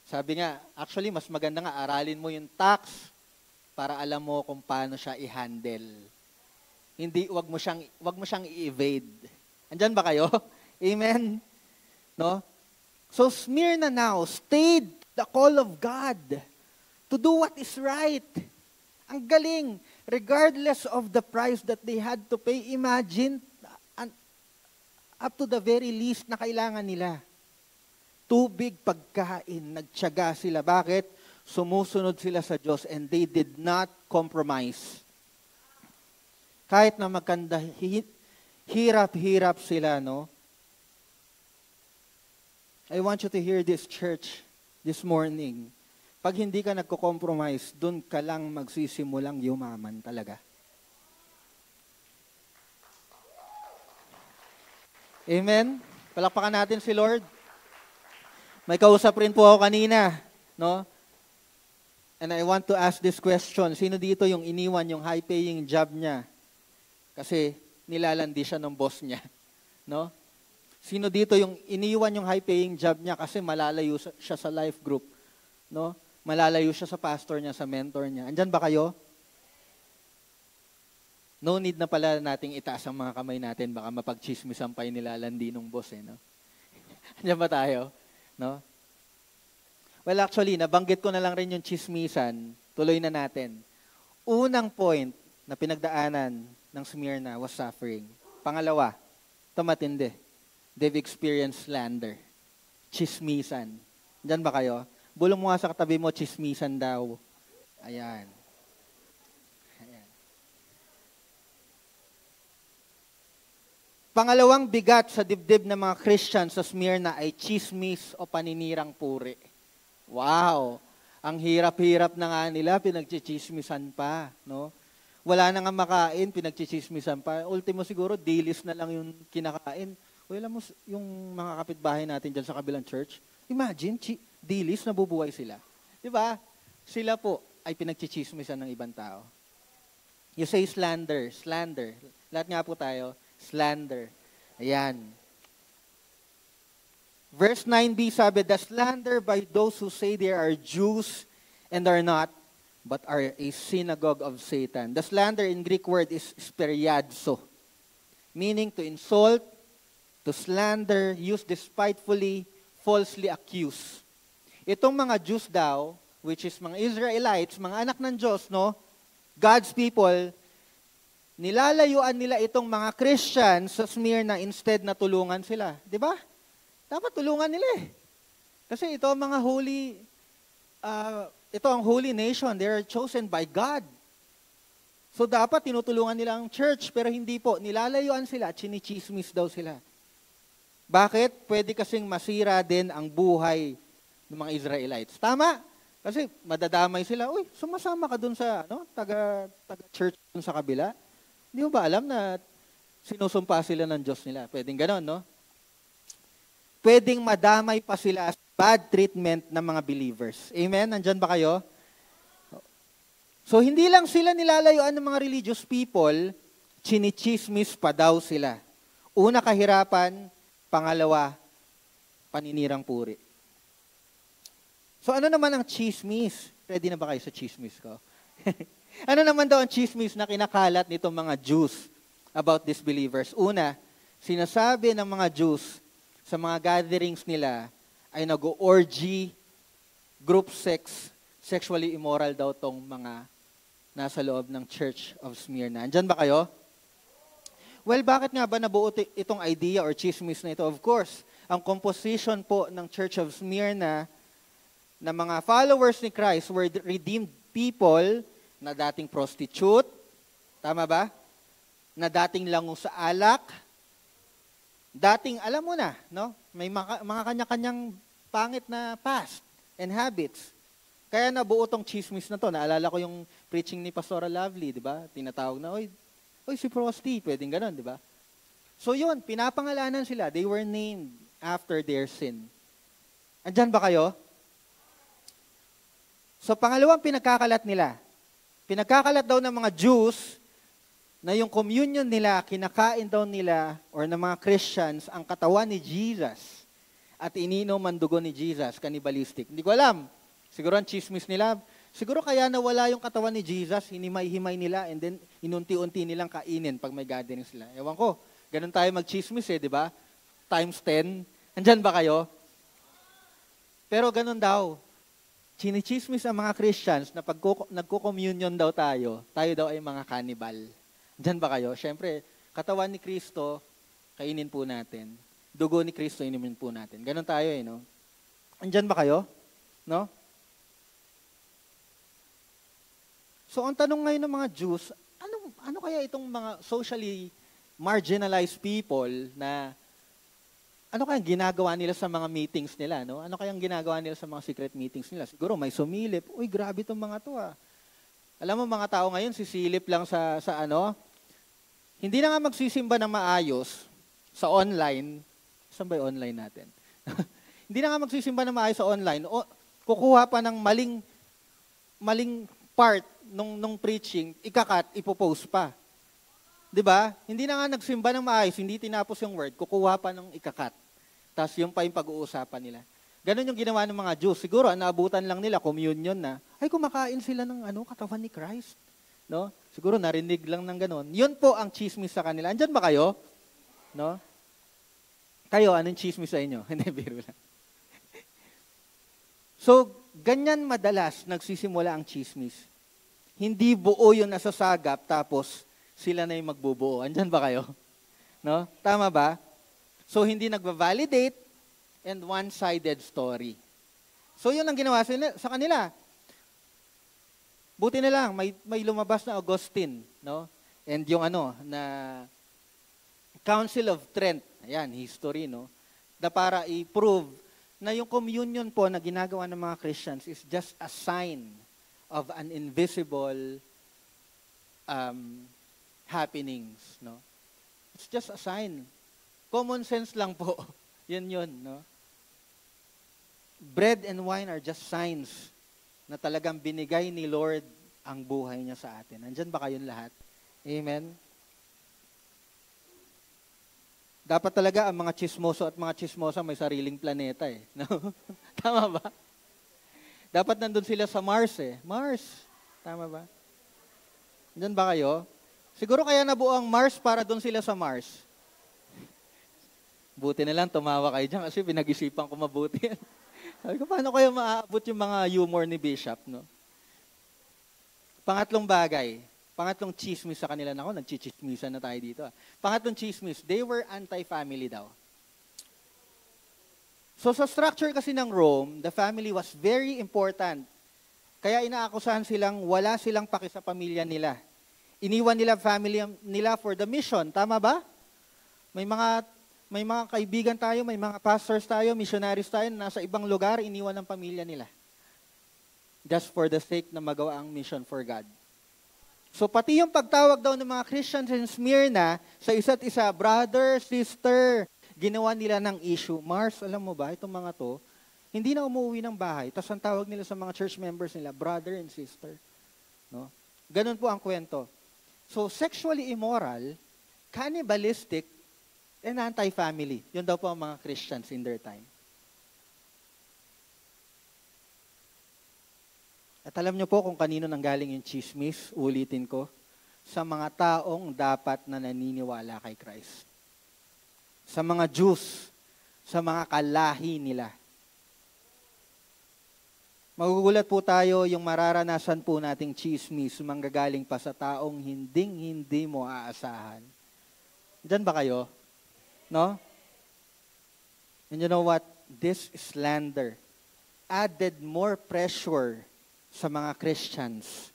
Sabi nga, actually, mas maganda nga, aralin mo yung tax para alam mo kung paano siya i-handle. Hindi, wag mo siyang i-evade. Andyan ba kayo? Amen? No? So, Smyrna now stayed the call of God to do what is right. Ang galing. Regardless of the price that they had to pay, imagine, up to the very least na kailangan nila. Tubig, pagkain, nagtiyaga sila. Bakit? Sumusunod sila sa Diyos and they did not compromise. Kahit na magkanda, hirap-hirap sila, no? I want you to hear this, church, this morning. Pag hindi ka nagko-compromise, dun ka lang magsisimulang yumaman talaga. Amen? Palakpakan natin si Lord. May kausap rin po ako kanina, no? And I want to ask this question. Sino dito yung iniwan yung high-paying job niya? Kasi nilalandi siya ng boss niya. No? Sino dito yung iniwan yung high-paying job niya kasi malalayo siya sa life group? No? Malalayo siya sa pastor niya, sa mentor niya. Andyan ba kayo? No need na pala nating itaas ang mga kamay natin. Baka mapagchismisan pa yung nilalandi ng boss. No? Andyan ba tayo? No? Well, actually, nabanggit ko na lang rin yung chismisan. Tuloy na natin. Unang point na pinagdaanan ng Smyrna was suffering. Pangalawa, ito matindi. They've experienced slander. Chismisan. Diyan ba kayo? Bulong mo nga sa katabi mo, chismisan daw. Ayan. Ayan. Pangalawang bigat sa dibdib ng mga Christian sa Smyrna ay chismis o paninirang puri. Wow! Ang hirap-hirap na nga nila, pinagchichismisan pa, no? Wala na nga makain, pinagchichismisan pa. Ultimo siguro, dilis na lang yung kinakain. O alam mo, yung mga kapitbahay natin dyan sa kabilang church, imagine, dilis, nabubuhay sila. Di ba? Sila po ay pinagchichismisan ng ibang tao. You say slander, slander. Lahat nga po tayo, slander. Ayan. Verse 9b sabi, the slander by those who say they are Jews and are not, but are a synagogue of Satan. The slander in Greek word is speriadzo, meaning to insult, to slander, use despitefully, falsely accuse. Itong mga Jews daw, which is mga Israelites, mga anak ng Diyos, no? God's people, nilalayuan nila itong mga Christians sa Smyrna instead na tulungan sila. Di ba? Dapat tulungan nila eh. Kasi ito ang mga holy, ito ang holy nation. They are chosen by God. So dapat tinutulungan nila ang church, pero hindi po. Nilalayuan sila, chinichismis daw sila. Bakit? Pwede kasing masira din ang buhay ng mga Israelites. Tama? Kasi madadamay sila. Uy, sumasama ka dun sa taga-church dun sa kabila. Hindi mo ba alam na sinusumpa sila ng Diyos nila? Pwedeng ganon, no? Pwedeng madamay pa sila sa bad treatment ng mga believers. Amen? Nandyan ba kayo? So, hindi lang sila nilalayuan ng mga religious people, chinichismis pa daw sila. Una, kahirapan. Pangalawa, paninirang puri. So, ano naman ang chismis? Ready na ba kayo sa chismis ko? Ano naman daw ang chismis na kinakalat nitong mga Jews about these believers? Una, sinasabi ng mga Jews sa mga gatherings nila ay nag-orgy, group sex, sexually immoral daw tong mga nasa loob ng Church of Smyrna. Andyan ba kayo? Well, bakit nga ba nabuo itong idea or chismis na ito? Of course, ang composition po ng Church of Smyrna na mga followers ni Christ were redeemed people na dating prostitute, tama ba? Na dating lango sa alak, dating, alam mo na, no? May mga kanya-kanyang pangit na past and habits. Kaya nabuo tong chismis na to. Naalala ko yung preaching ni Pastora Lovely, di ba? Tinatawag na, oy si Prosty, pwedeng ganon, di ba? So yun, pinapangalanan sila. They were named after their sin. Andyan ba kayo? So pangalawang pinagkakalat nila. Pinagkakalat daw ng mga Jews na yung communion nila, kinakain daw nila, or ng mga Christians, ang katawan ni Jesus at ininom ang dugo ni Jesus, cannibalistic. Hindi ko alam. Siguro ang chismis nila, siguro kaya nawala yung katawan ni Jesus, hinimay-himay nila, and then inunti-unti nilang kainin pag may gathering sila. Ewan ko, ganun tayo mag-chismis di ba? Times 10. Andyan ba kayo? Pero ganun daw. Chinichismis ang mga Christians na pag nagko-communion daw tayo daw ay mga cannibal. Diyan ba kayo? Siyempre, katawan ni Kristo, kainin po natin. Dugo ni Kristo, inumin po natin. Ganon tayo no? Andyan ba kayo? No? So, ang tanong ngayon ng mga Jews, ano kaya itong mga socially marginalized people na ano kayang ginagawa nila sa mga meetings nila, no? Ano kayang ginagawa nila sa mga secret meetings nila? Siguro may sumilip. Uy, grabe itong mga to Alam mo, mga tao ngayon, sisilip lang sa hindi na nga magsisimba ng maayos sa online. Saan ba yung online natin? Hindi na nga magsisimba ng maayos sa online. O, kukuha pa ng maling part nung preaching, ikakat, ipopost pa. 'Di ba? Hindi na nga nagsimba ng maayos, hindi tinapos yung word, kukuha pa ng ikakat. Tapos yung pa yung pag-uusapan nila. Ganon yung ginawa ng mga Jews. Siguro, naabutan lang nila, communion na, ay kumakain sila ng katawan ni Christ. No? Siguro narinig lang ng ganon. Yun po ang chismis sa kanila. Andyan ba kayo? No? Kayo, anong chismis sa inyo? Hindi, biro lang. So, ganyan madalas nagsisimula ang chismis. Hindi buo yung nasasagap, tapos sila na yung magbubuo. Andyan ba kayo? No? Tama ba? So, hindi nagva-validate and one-sided story. So, yun ang ginawa sa kanila. Buti na lang, may lumabas na Augustine, no? And yung na Council of Trent, ayan, history, no? Na para i-prove na yung communion po na ginagawa ng mga Christians is just a sign of an invisible happenings, no? It's just a sign. Common sense lang po. Yun, no? Bread and wine are just signs na talagang binigay ni Lord ang buhay niya sa atin. Nandyan ba kayong lahat? Amen? Dapat talaga ang mga chismoso at mga chismosa may sariling planeta eh. No? Tama ba? Dapat nandun sila sa Mars eh. Mars. Tama ba? Nandyan ba kayo? Siguro kaya nabuo ang Mars para doon sila sa Mars. Buti na lang tumawa kayo dyan kasi pinag-isipan ko mabuti yan. Sabi ko, paano kayo maaabot yung mga humor ni Bishop, no? Pangatlong bagay, pangatlong chismis sa kanila. Nako, nagchichismisan na tayo dito. Pangatlong chismis, they were anti-family daw. So sa structure kasi ng Rome, the family was very important. Kaya inaakusahan silang wala silang paki sa pamilya nila. Iniwan nila family nila for the mission. Tama ba? May mga kaibigan tayo, may mga pastors tayo, missionaries tayo, nasa ibang lugar, iniwan ng pamilya nila. Just for the sake na magawa ang mission for God. So pati yung pagtawag daw ng mga Christians in Smyrna sa isa't isa, brother, sister, ginawa nila ng issue. Mars, alam mo ba, itong mga to, hindi na umuwi ng bahay, tapos ang tawag nila sa mga church members nila, brother and sister. No? Ganun po ang kwento. So sexually immoral, cannibalistic, and anti-family. Yun daw po ang mga Christians in their time. At alam niyo po kung kanino nanggaling yung chismis, ulitin ko, sa mga taong dapat na naniniwala kay Christ. Sa mga Jews, sa mga kalahi nila. Magugulat po tayo yung mararanasan po nating chismis manggagaling pa sa taong hindi mo aasahan. Diyan ba kayo? No? And you know what? This slander added more pressure sa mga Christians.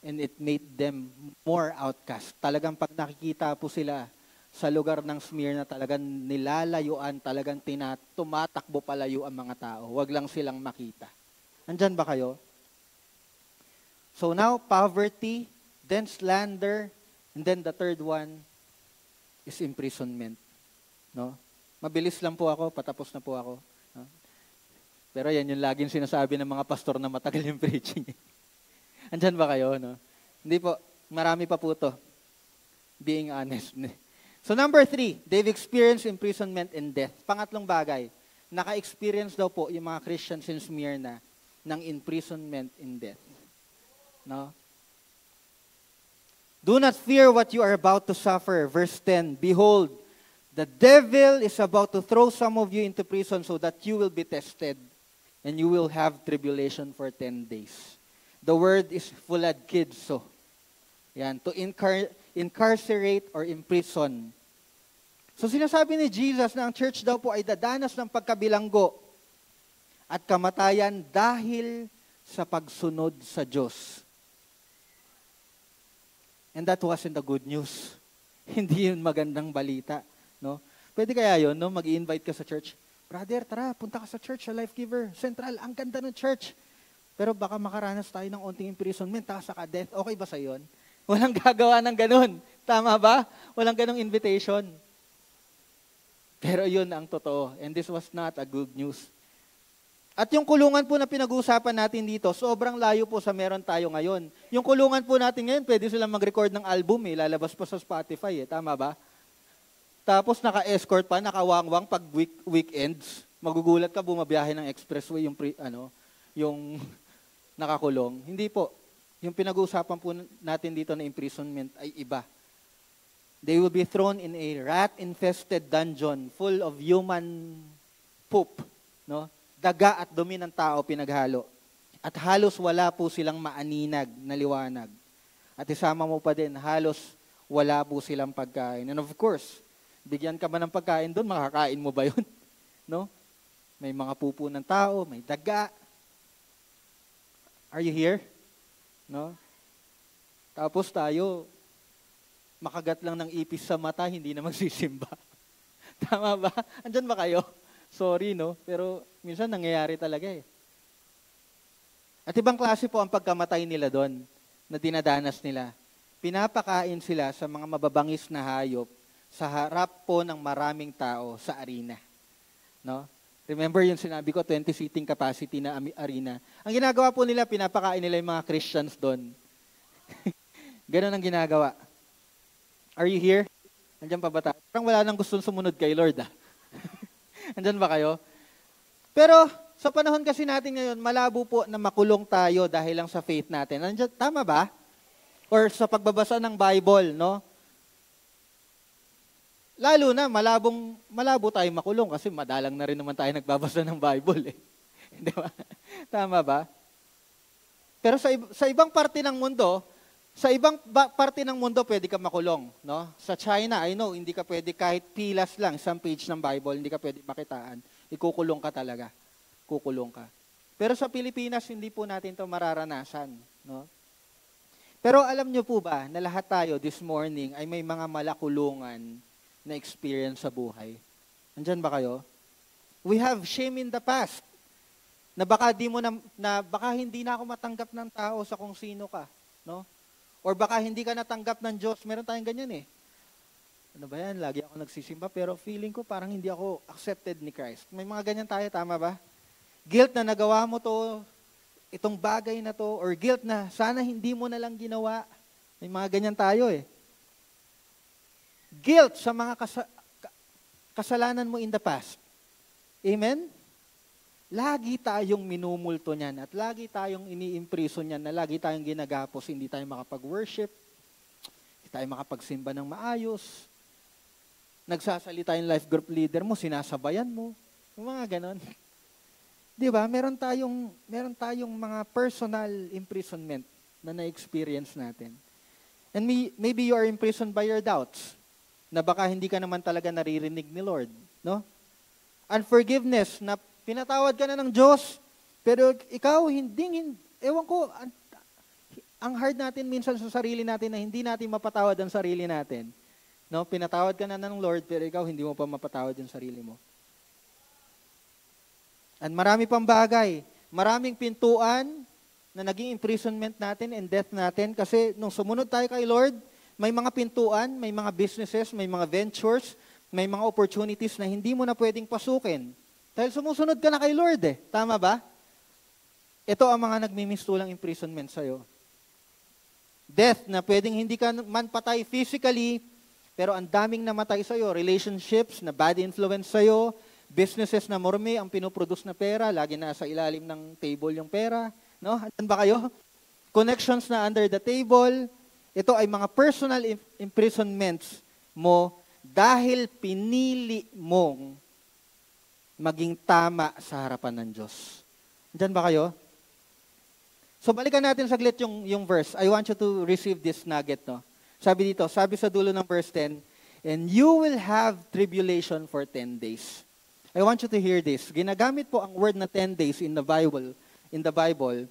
And it made them more outcast. Talagang pag nakikita po sila sa lugar ng Smyrna, talagang nilalayuan, talagang tumatakbo palayo ang mga tao. Huwag lang silang makita. Andyan ba kayo? So now, poverty, then slander, and then the third one is imprisonment. No? Mabilis lang po ako, patapos na po ako. No? Pero yan yung laging sinasabi ng mga pastor na matagal yung preaching. Andyan ba kayo? No? Hindi po, marami pa po to. Being honest. So number 3, they've experienced imprisonment and death. Pangatlong bagay, naka-experience daw po yung mga Christians in Smyrna ng imprisonment and death. No? Do not fear what you are about to suffer. Verse 10, behold, the devil is about to throw some of you into prison so that you will be tested and you will have tribulation for 10 days. The word is phulagkidzo. Yan, to incarcerate or imprison. So sinasabi ni Jesus na ang church daw po ay dadanas ng pagkabilanggo at kamatayan dahil sa pagsunod sa Diyos. And that wasn't the good news. Hindi yun magandang balita. No? Pwede kaya yun, no? Mag-i-invite ka sa church. Brother, tara, punta ka sa church, sa Life Giver Central. Ang ganda ng church. Pero baka makaranas tayo ng onting imprisonment, saka death. Okay ba sa yun? Walang gagawa ng ganun. Tama ba? Walang ganung invitation. Pero yun ang totoo. And this was not a good news. At yung kulungan po na pinag-uusapan natin dito, sobrang layo po sa meron tayo ngayon. Yung kulungan po natin ngayon, pwede silang mag-record ng album eh. Lalabas pa sa Spotify eh. Tama ba? Tapos naka-escort pa, nakawangwang pag weekends. Magugulat ka, bumabiyahe ng expressway yung nakakulong. Hindi po. Yung pinag-uusapan po natin dito na imprisonment ay iba. They will be thrown in a rat-infested dungeon full of human poop. No? Daga at dumi ng tao pinaghalo. At halos wala po silang maaninag na liwanag. At isama mo pa din, halos wala po silang pagkain. And of course, bigyan ka ba ng pagkain doon, makakain mo ba yun? No? May mga pupo ng tao, may daga. Are you here? No? Tapos tayo, makagat lang ng ipis sa mata, hindi na magsisimba. Tama ba? Andyan ba kayo? Sorry, no? Pero minsan nangyayari talaga eh. At ibang klase po ang pagkamatay nila doon na dinadanas nila. Pinapakain sila sa mga mababangis na hayop sa harap po ng maraming tao sa arena. No? Remember yung sinabi ko, 20 seating capacity na arena. Ang ginagawa po nila, pinapakain nila yung mga Christians doon. Ganon ang ginagawa. Are you here? Andiyan pa ba tayo? Parang wala nang gustong sumunod kay Lord. Andiyan ba kayo? Pero sa panahon kasi natin ngayon, malabo po na makulong tayo dahil lang sa faith natin. Andiyan, tama ba? Or sa pagbabasa ng Bible, no? Lalo na, malabo tayo makulong kasi madalang na rin naman tayo nagbabasa ng Bible. Eh. Di ba? Tama ba? Pero sa ibang parte ng mundo, parte ng mundo pwede ka makulong. No? Sa China, I know, hindi ka pwede kahit pilas lang, isang page ng Bible, hindi ka pwede makitaan. Ikukulong ka talaga. Kukulong ka. Pero sa Pilipinas, hindi po natin to mararanasan. No? Pero alam nyo po ba na lahat tayo this morning ay may mga malakulungan na experience sa buhay? Andyan ba kayo? We have shame in the past. Na baka baka hindi na ako matanggap ng tao sa kung sino ka, no? Or baka hindi ka natanggap ng Diyos. Meron tayong ganyan eh. Ano ba yan? Lagi ako nagsisimba pero feeling ko parang hindi ako accepted ni Christ. May mga ganyan tayo, tama ba? Guilt na nagawa mo to, itong bagay na to, or guilt na sana hindi mo na lang ginawa. May mga ganyan tayo eh. Guilt sa mga kasalanan mo in the past. Amen? Lagi tayong minumulto niyan at lagi tayong ini-imprison niyan na lagi tayong ginagapos, hindi tayo makapag-worship, hindi tayo makapagsimba ng maayos. Nagsasalita yung life group leader mo, sinasabayan mo. Yung mga ganon. Di ba? Meron tayong mga personal imprisonment na na-experience natin. And maybe you are imprisoned by your doubts na baka hindi ka naman talaga naririnig ni Lord. No? Unforgiveness na pinatawad ka na ng Diyos, pero ikaw ewan ko, ang hard natin minsan sa sarili natin na hindi natin mapatawad ang sarili natin. No? Pinatawad ka na ng Lord, pero ikaw hindi mo pa mapatawad yung sarili mo. At marami pang bagay, maraming pintuan na naging imprisonment natin and death natin kasi nung sumunod tayo kay Lord, may mga pintuan, may mga businesses, may mga ventures, may mga opportunities na hindi mo na pwedeng pasukin. Dahil sumusunod ka na kay Lord eh. Tama ba? Ito ang mga nagmimistulang imprisonment sa'yo. Death na pwedeng hindi ka man patay physically, pero ang daming namatay sa'yo. Relationships na bad influence sa'yo, businesses na morme ang pinoproduce na pera, lagi nasa ilalim ng table yung pera. No? Andan ba kayo? Connections na under the table. Ito ay mga personal imprisonments mo dahil pinili mong maging tama sa harapan ng Diyos. Andan ba kayo? So balikan natin saglit yung verse. I want you to receive this nugget. No? Sabi dito, sabi sa dulo ng verse 10, and you will have tribulation for 10 days. I want you to hear this. Ginagamit po ang word na 10 days in the Bible,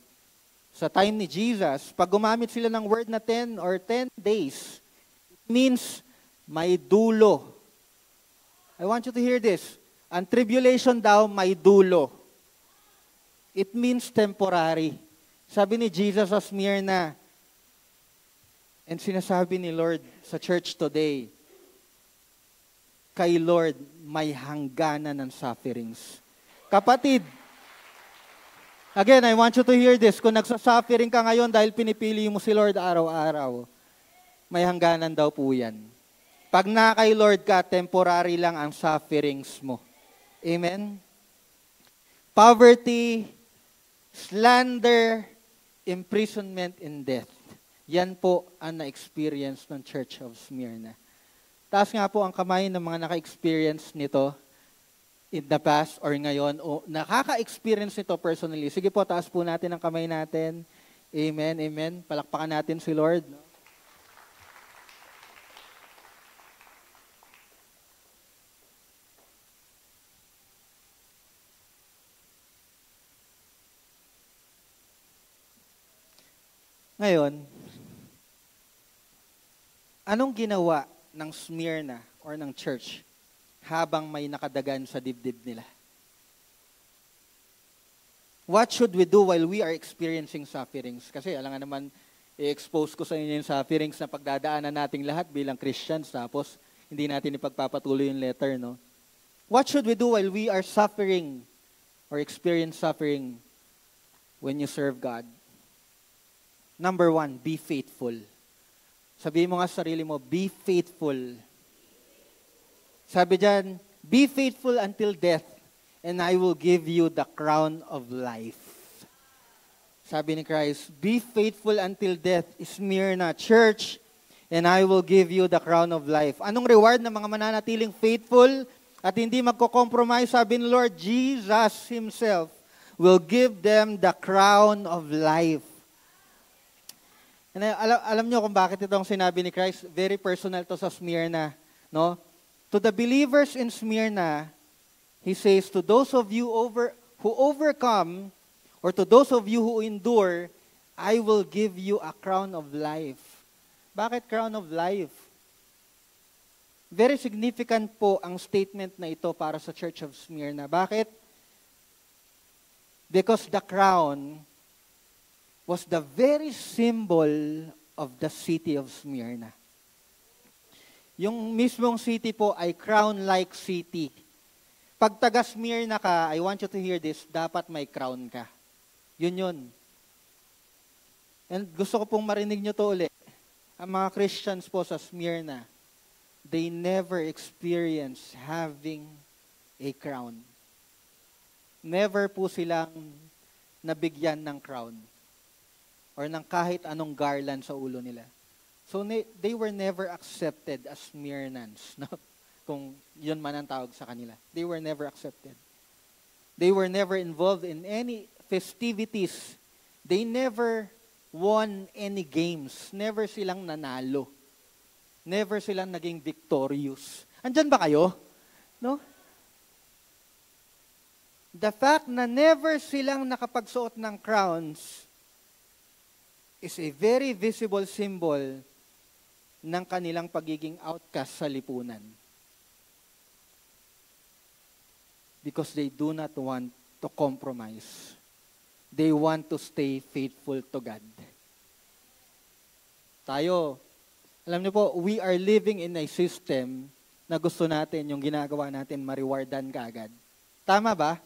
sa time ni Jesus, pag gumamit sila ng word na 10 or 10 days, it means may dulo. I want you to hear this. Ang tribulation daw may dulo. It means temporary. Sabi ni Jesus sa Smyrna, and sinasabi ni Lord sa church today, kay Lord may hangganan ng sufferings. Kapatid, again, I want you to hear this. Kung nagsasuffering ka ngayon dahil pinipili mo si Lord araw-araw, may hangganan daw po yan. Pag na kay Lord ka, temporary lang ang sufferings mo. Amen? Poverty, slander, imprisonment, and death. Yan po ang na-experience ng Church of Smyrna. Taas nga po ang kamay ng mga naka-experience nito in the past or ngayon o nakaka-experience nito personally. Sige po, taas po natin ang kamay natin. Amen, amen. Palakpakan natin si Lord. Ngayon, anong ginawa ng Smyrna or ng church habang may nakadagan sa dibdib nila? What should we do while we are experiencing sufferings? Kasi alam nga naman, i-expose ko sa inyo yung sufferings na pagdadaanan nating lahat bilang Christians, tapos hindi natin ipagpapatuloy yung letter, no? What should we do while we are suffering or experience suffering when you serve God? Number 1, be faithful. Sabihin mo nga sa sarili mo, be faithful. Sabi dyan, be faithful until death, and I will give you the crown of life. Sabi ni Christ, be faithful until death, Smyrna Church, and I will give you the crown of life. Anong reward ng mga mananatiling faithful at hindi magko-compromise? Sabi ni Lord Jesus Himself will give them the crown of life. And alam niyo kung bakit itong sinabi ni Christ? Very personal to sa Smyrna, no? To the believers in Smyrna, He says, to those of you who overcome, or to those of you who endure, I will give you a crown of life. Bakit crown of life? Very significant po ang statement na ito para sa Church of Smyrna. Bakit? Because the crown was the very symbol of the city of Smyrna. Yung mismong city po ay crown-like city. Pag taga-Smyrna ka, I want you to hear this, dapat may crown ka. Yun. And gusto ko pong marinig nyo to ulit. Ang mga Christians po sa Smyrna, they never experience having a crown. Never po silang nabigyan ng crown or ng kahit anong garland sa ulo nila. So they were never accepted as Smyrnans. No? Kung yun man ang tawag sa kanila. They were never accepted. They were never involved in any festivities. They never won any games. Never silang nanalo. Never silang naging victorious. Andyan ba kayo? No? The fact na never silang nakapagsuot ng crowns is a very visible symbol ng kanilang pagiging outcast sa lipunan. Because they do not want to compromise. They want to stay faithful to God. Tayo, alam niyo po, we are living in a system na gusto natin, yung ginagawa natin, ma-rewardan kaagad. Tama ba?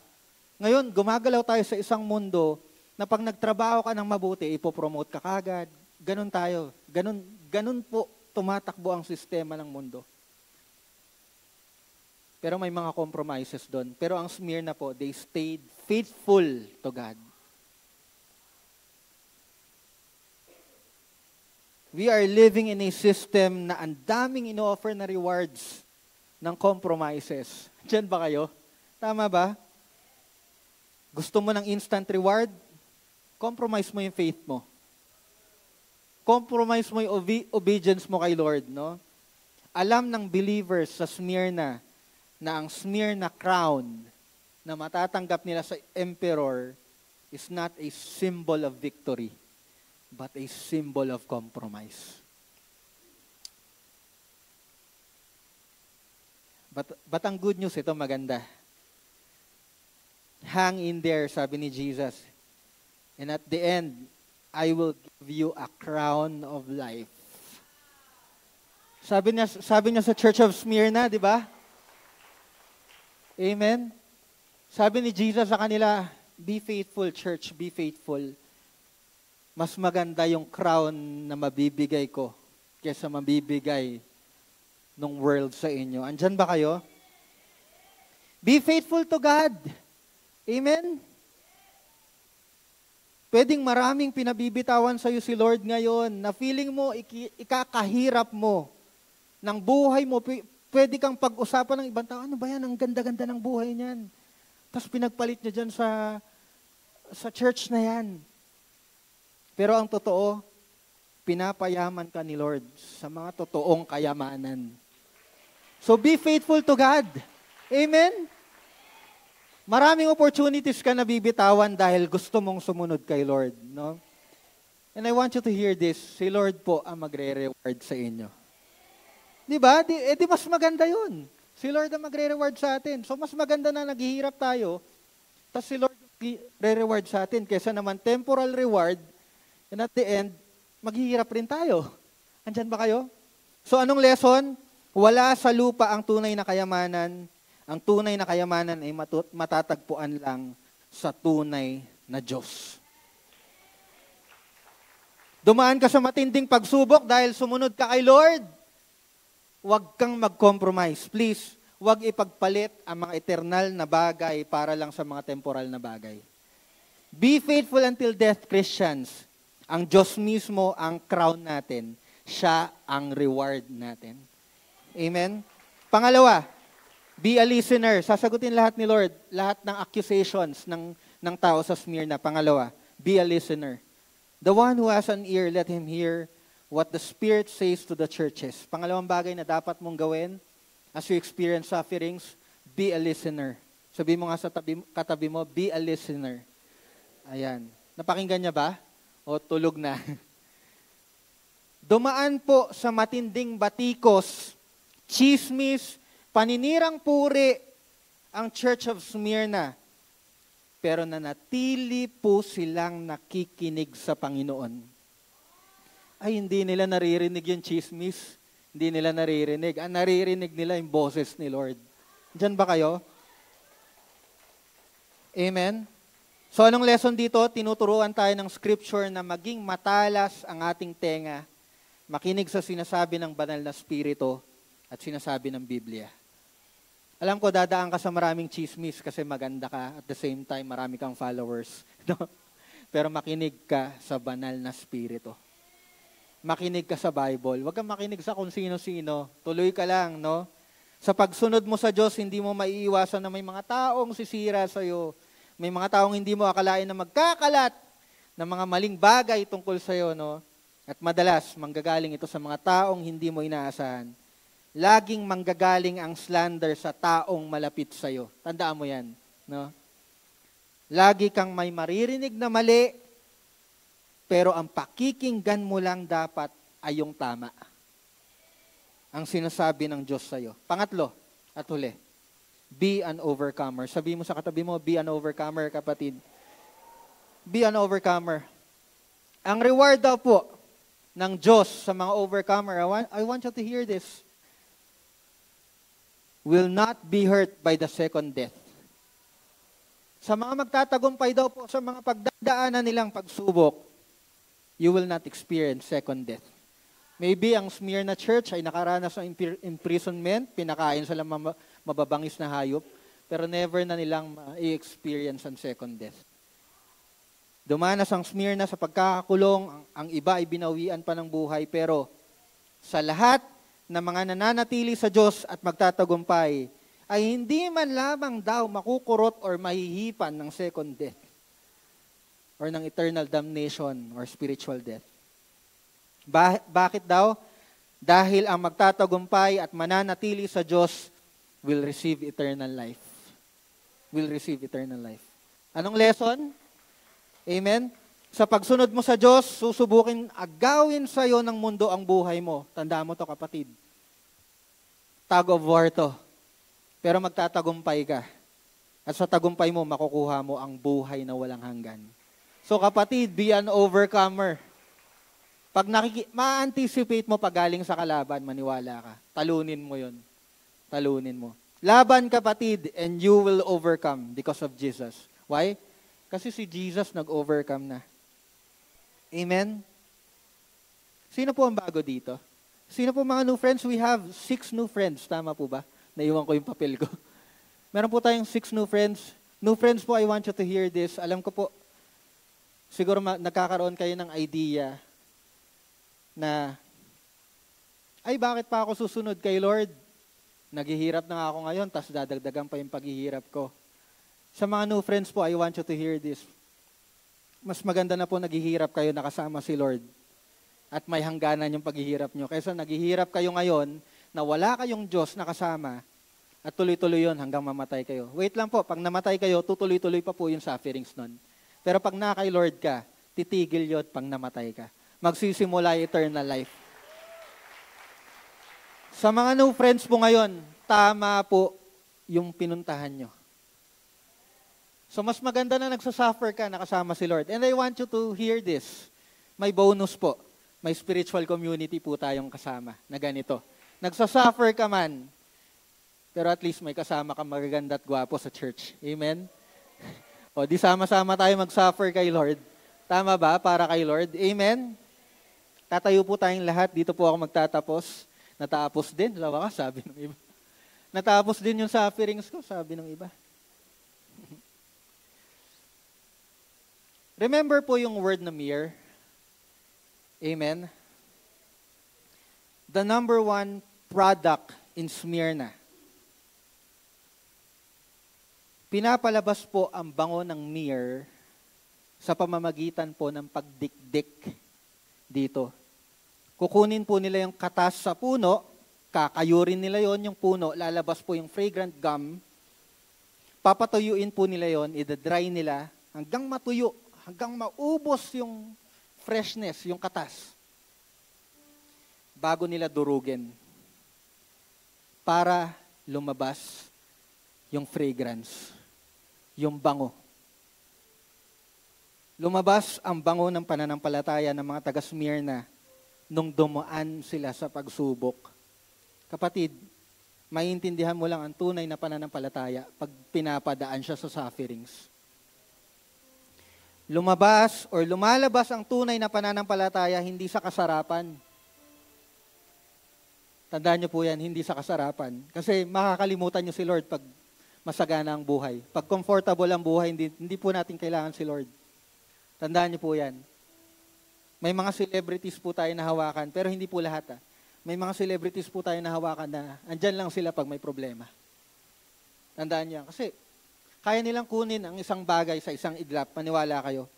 Ngayon, gumagalaw tayo sa isang mundo na pag nagtrabaho ka ng mabuti, ipopromote ka kaagad. Ganon tayo. Ganon po tumatakbo ang sistema ng mundo. Pero may mga compromises doon. Pero ang Smyrna po, they stayed faithful to God. We are living in a system na ang daming ino-offer na rewards ng compromises. Diyan ba kayo? Tama ba? Gusto mo ng instant reward? Compromise mo yung faith mo. Compromise mo yung obedience mo kay Lord, no? Alam ng believers sa Smyrna na ang Smyrna crown na matatanggap nila sa emperor is not a symbol of victory, but a symbol of compromise. But ang good news, ito maganda. Hang in there, sabi ni Jesus. And at the end, I will give you a crown of life. Sabi niya sa Church of Smyrna, di ba? Amen? Sabi ni Jesus sa kanila, be faithful, church, be faithful. Mas maganda yung crown na mabibigay ko kaysa mabibigay ng world sa inyo. Andyan ba kayo? Be faithful to God. Amen? Pwedeng maraming pinabibitawan sa'yo si Lord ngayon na feeling mo, ikakahirap mo ng buhay mo. Pwede kang pag-usapan ng ibang tao, ano ba yan? Ang ganda-ganda ng buhay niyan. Tapos pinagpalit niya dyan sa church na yan. Pero ang totoo, pinapayaman ka ni Lord sa mga totoong kayamanan. So be faithful to God. Amen? Maraming opportunities ka na bibitawan dahil gusto mong sumunod kay Lord. No? And I want you to hear this. Si Lord po ang magre-reward sa inyo. Di ba? Di mas maganda yun. Si Lord ang magre-reward sa atin. So mas maganda na naghihirap tayo, tapos si Lord re-reward sa atin. Kesa naman temporal reward, and at the end, maghihirap rin tayo. Andyan ba kayo? So anong lesson? Wala sa lupa ang tunay na kayamanan. Ang tunay na kayamanan ay matatagpuan lang sa tunay na Diyos. Dumaan ka sa matinding pagsubok dahil sumunod ka kay Lord. Huwag kang mag-compromise. Please, huwag ipagpalit ang mga eternal na bagay para lang sa mga temporal na bagay. Be faithful until death, Christians. Ang Diyos mismo ang crown natin. Siya ang reward natin. Amen? Pangalawa, be a listener. Sasagutin lahat ni Lord, lahat ng accusations ng tao sa Smyrna. Pangalawa, be a listener. The one who has an ear, let him hear what the Spirit says to the churches. Pangalawang bagay na dapat mong gawin as you experience sufferings, be a listener. Sabi mo nga sa katabi mo, be a listener. Ayan. Napakinggan niya ba? O tulog na? Dumaan po sa matinding batikos, chismis, paninirang puri ang Church of Smyrna. Pero nanatili po silang nakikinig sa Panginoon. Ay, hindi nila naririnig yung chismis. Hindi nila naririnig. Ang naririnig nila yung boses ni Lord. Diyan ba kayo? Amen? So anong lesson dito? Tinuturuan tayo ng scripture na maging matalas ang ating tenga, makinig sa sinasabi ng banal na spirito at sinasabi ng Biblia. Alam ko, dadaan ka sa maraming chismis kasi maganda ka, at the same time, marami kang followers. No? Pero makinig ka sa banal na spirito. Makinig ka sa Bible. Huwag kang makinig sa kung sino-sino. Tuloy ka lang, no? Sa pagsunod mo sa Diyos, hindi mo maiiwasan na may mga taong sisira sa'yo. May mga taong hindi mo akalain na magkakalat ng mga maling bagay tungkol sa'yo, no? At madalas, manggagaling ito sa mga taong hindi mo inaasahan. Laging manggagaling ang slander sa taong malapit sa'yo. Tandaan mo yan. No? Lagi kang may maririnig na mali, pero ang pakikinggan mo lang dapat ay yung tama. Ang sinasabi ng Diyos sa'yo. Pangatlo, at huli, be an overcomer. Sabi mo sa katabi mo, be an overcomer, kapatid. Be an overcomer. Ang reward daw po ng Diyos sa mga overcomer, I want you to hear this, will not be hurt by the second death. Sa mga magtatagumpay daw po sa mga pagdadaanan nilang pagsubok, you will not experience second death. Maybe ang Smyrna Church ay nakaranas ng imprisonment, pinakain sila mababangis na hayop, pero never na nilang i-experience ang second death. Dumanas ang Smyrna sa pagkakakulong, ang iba ay binawian pa ng buhay, pero sa lahat ng mga nananatili sa Diyos at magtatagumpay, ay hindi man lamang daw makukurot or mahihipan ng second death or ng eternal damnation or spiritual death. Bakit daw? Dahil ang magtatagumpay at mananatili sa Diyos will receive eternal life. Will receive eternal life. Anong lesson? Amen? Sa pagsunod mo sa Diyos, susubukin agawin sa iyo ng mundo ang buhay mo. Tandaan mo to, kapatid. Tug of war to. Pero magtatagumpay ka. At sa tagumpay mo, makukuha mo ang buhay na walang hanggan. So kapatid, be an overcomer. Pag ma-anticipate mo pag galing sa kalaban, maniwala ka. Talunin mo yun. Talunin mo. Laban, kapatid, and you will overcome because of Jesus. Why? Kasi si Jesus nag-overcome na. Amen? Sino po ang bago dito? Sino po mga new friends? We have 6 new friends. Tama po ba? Naiwan ko yung papel ko. Meron po tayong 6 new friends. New friends po, I want you to hear this. Alam ko po, siguro nagkakaroon kayo ng idea na, ay bakit pa ako susunod kay Lord? Naghihirap na nga ako ngayon, tapos dadagdagan pa yung paghihirap ko. Sa mga new friends po, I want you to hear this. Mas maganda na po naghihirap kayo nakasama si Lord at may hangganan yung paghihirap nyo. Kaysa naghihirap kayo ngayon na wala kayong Diyos nakasama at tuloy-tuloy yun hanggang mamatay kayo. Wait lang po, pag namatay kayo, tutuloy-tuloy pa po yung sufferings nun. Pero pag na kay Lord ka, titigil yun pag namatay ka. Magsisimula yung eternal life. Sa mga new friends po ngayon, tama po yung pinuntahan nyo. So mas maganda na nagsasuffer ka nakasama si Lord. And I want you to hear this. May bonus po. May spiritual community po tayong kasama na ganito. Nagsasuffer ka man, pero at least may kasama ka magaganda at gwapo sa church. Amen? O di sama-sama tayo mag-suffer kay Lord. Tama ba? Para kay Lord. Amen? Tatayo po tayong lahat. Dito po ako magtatapos. Natapos din. Sabi ng iba. Natapos din yung sufferings ko, sabi ng iba. Remember po yung word na mere. Amen? The number one product in Smyrna. Pinapalabas po ang bango ng myrrh sa pamamagitan po ng pagdikdik dito. Kukunin po nila yung katas sa puno, kakayurin nila yon yung puno, lalabas po yung fragrant gum, papatuyuin po nila yon, i-dry nila hanggang matuyo, hanggang maubos yung freshness, yung katas. Bago nila durugin para lumabas yung fragrance, yung bango. Lumabas ang bango ng pananampalataya ng mga taga-Smyrna nung dumaan sila sa pagsubok. Kapatid, maiintindihan mo lang ang tunay na pananampalataya pag pinapadaan siya sa sufferings. Lumabas or lumalabas ang tunay na pananampalataya hindi sa kasarapan. Tandaan niyo po yan, hindi sa kasarapan. Kasi makakalimutan niyo si Lord pag masagana ang buhay. Pag comfortable ang buhay, hindi po natin kailangan si Lord. Tandaan niyo po yan. May mga celebrities po tayo na hawakan, pero hindi po lahat. May mga celebrities po tayo na hawakan na andyan lang sila pag may problema. Tandaan niyo yan. Kasi kaya nilang kunin ang isang bagay sa isang idlap, maniwala kayo.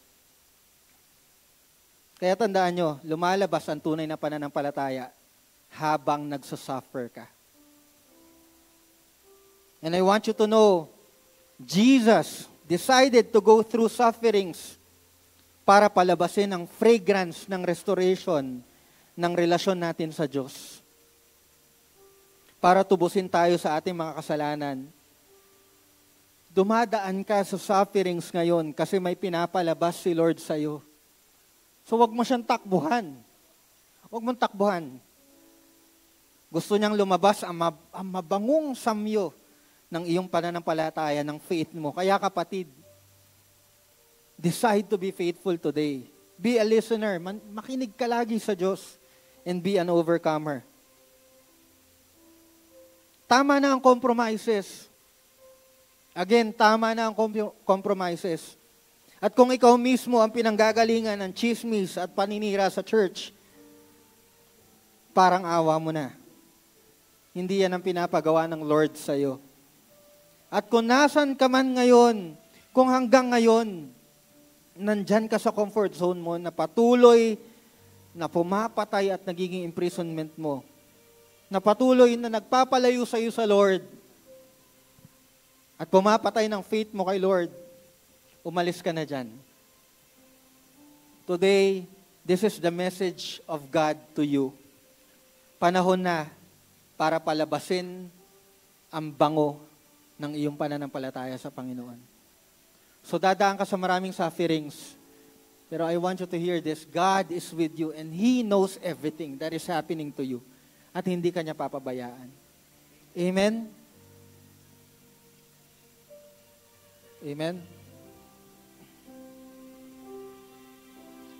Kaya tandaan niyo, lumalabas ang tunay na pananampalataya habang nagsasuffer ka. And I want you to know, Jesus decided to go through sufferings para palabasin ang fragrance ng restoration ng relasyon natin sa Diyos. Para tubusin tayo sa ating mga kasalanan. Dumadaan ka sa sufferings ngayon kasi may pinapalabas si Lord sa iyo. So wag mo siyang takbuhan. Wag mong takbuhan. Gusto niyang lumabas ang mabangong samyo ng iyong pananampalataya, ng faith mo. Kaya kapatid, decide to be faithful today. Be a listener. Makinig ka lagi sa Diyos and be an overcomer. Tama na ang compromises. Again, tama na ang compromises. At kung ikaw mismo ang pinanggagalingan ng chismis at paninira sa church, parang awa mo na. Hindi yan ang pinapagawa ng Lord sa iyo. At kung nasan ka man ngayon, kung hanggang ngayon, nandyan ka sa comfort zone mo na patuloy na pumapatay at nagiging imprisonment mo, na patuloy na nagpapalayo sa iyo sa Lord, at pumapatay ng faith mo kay Lord, umalis ka na dyan. Today, this is the message of God to you. Panahon na para palabasin ang bango ng iyong pananampalataya sa Panginoon. So dadaan ka sa maraming sufferings, pero I want you to hear this. God is with you and He knows everything that is happening to you. At hindi ka niya papabayaan. Amen? Amen?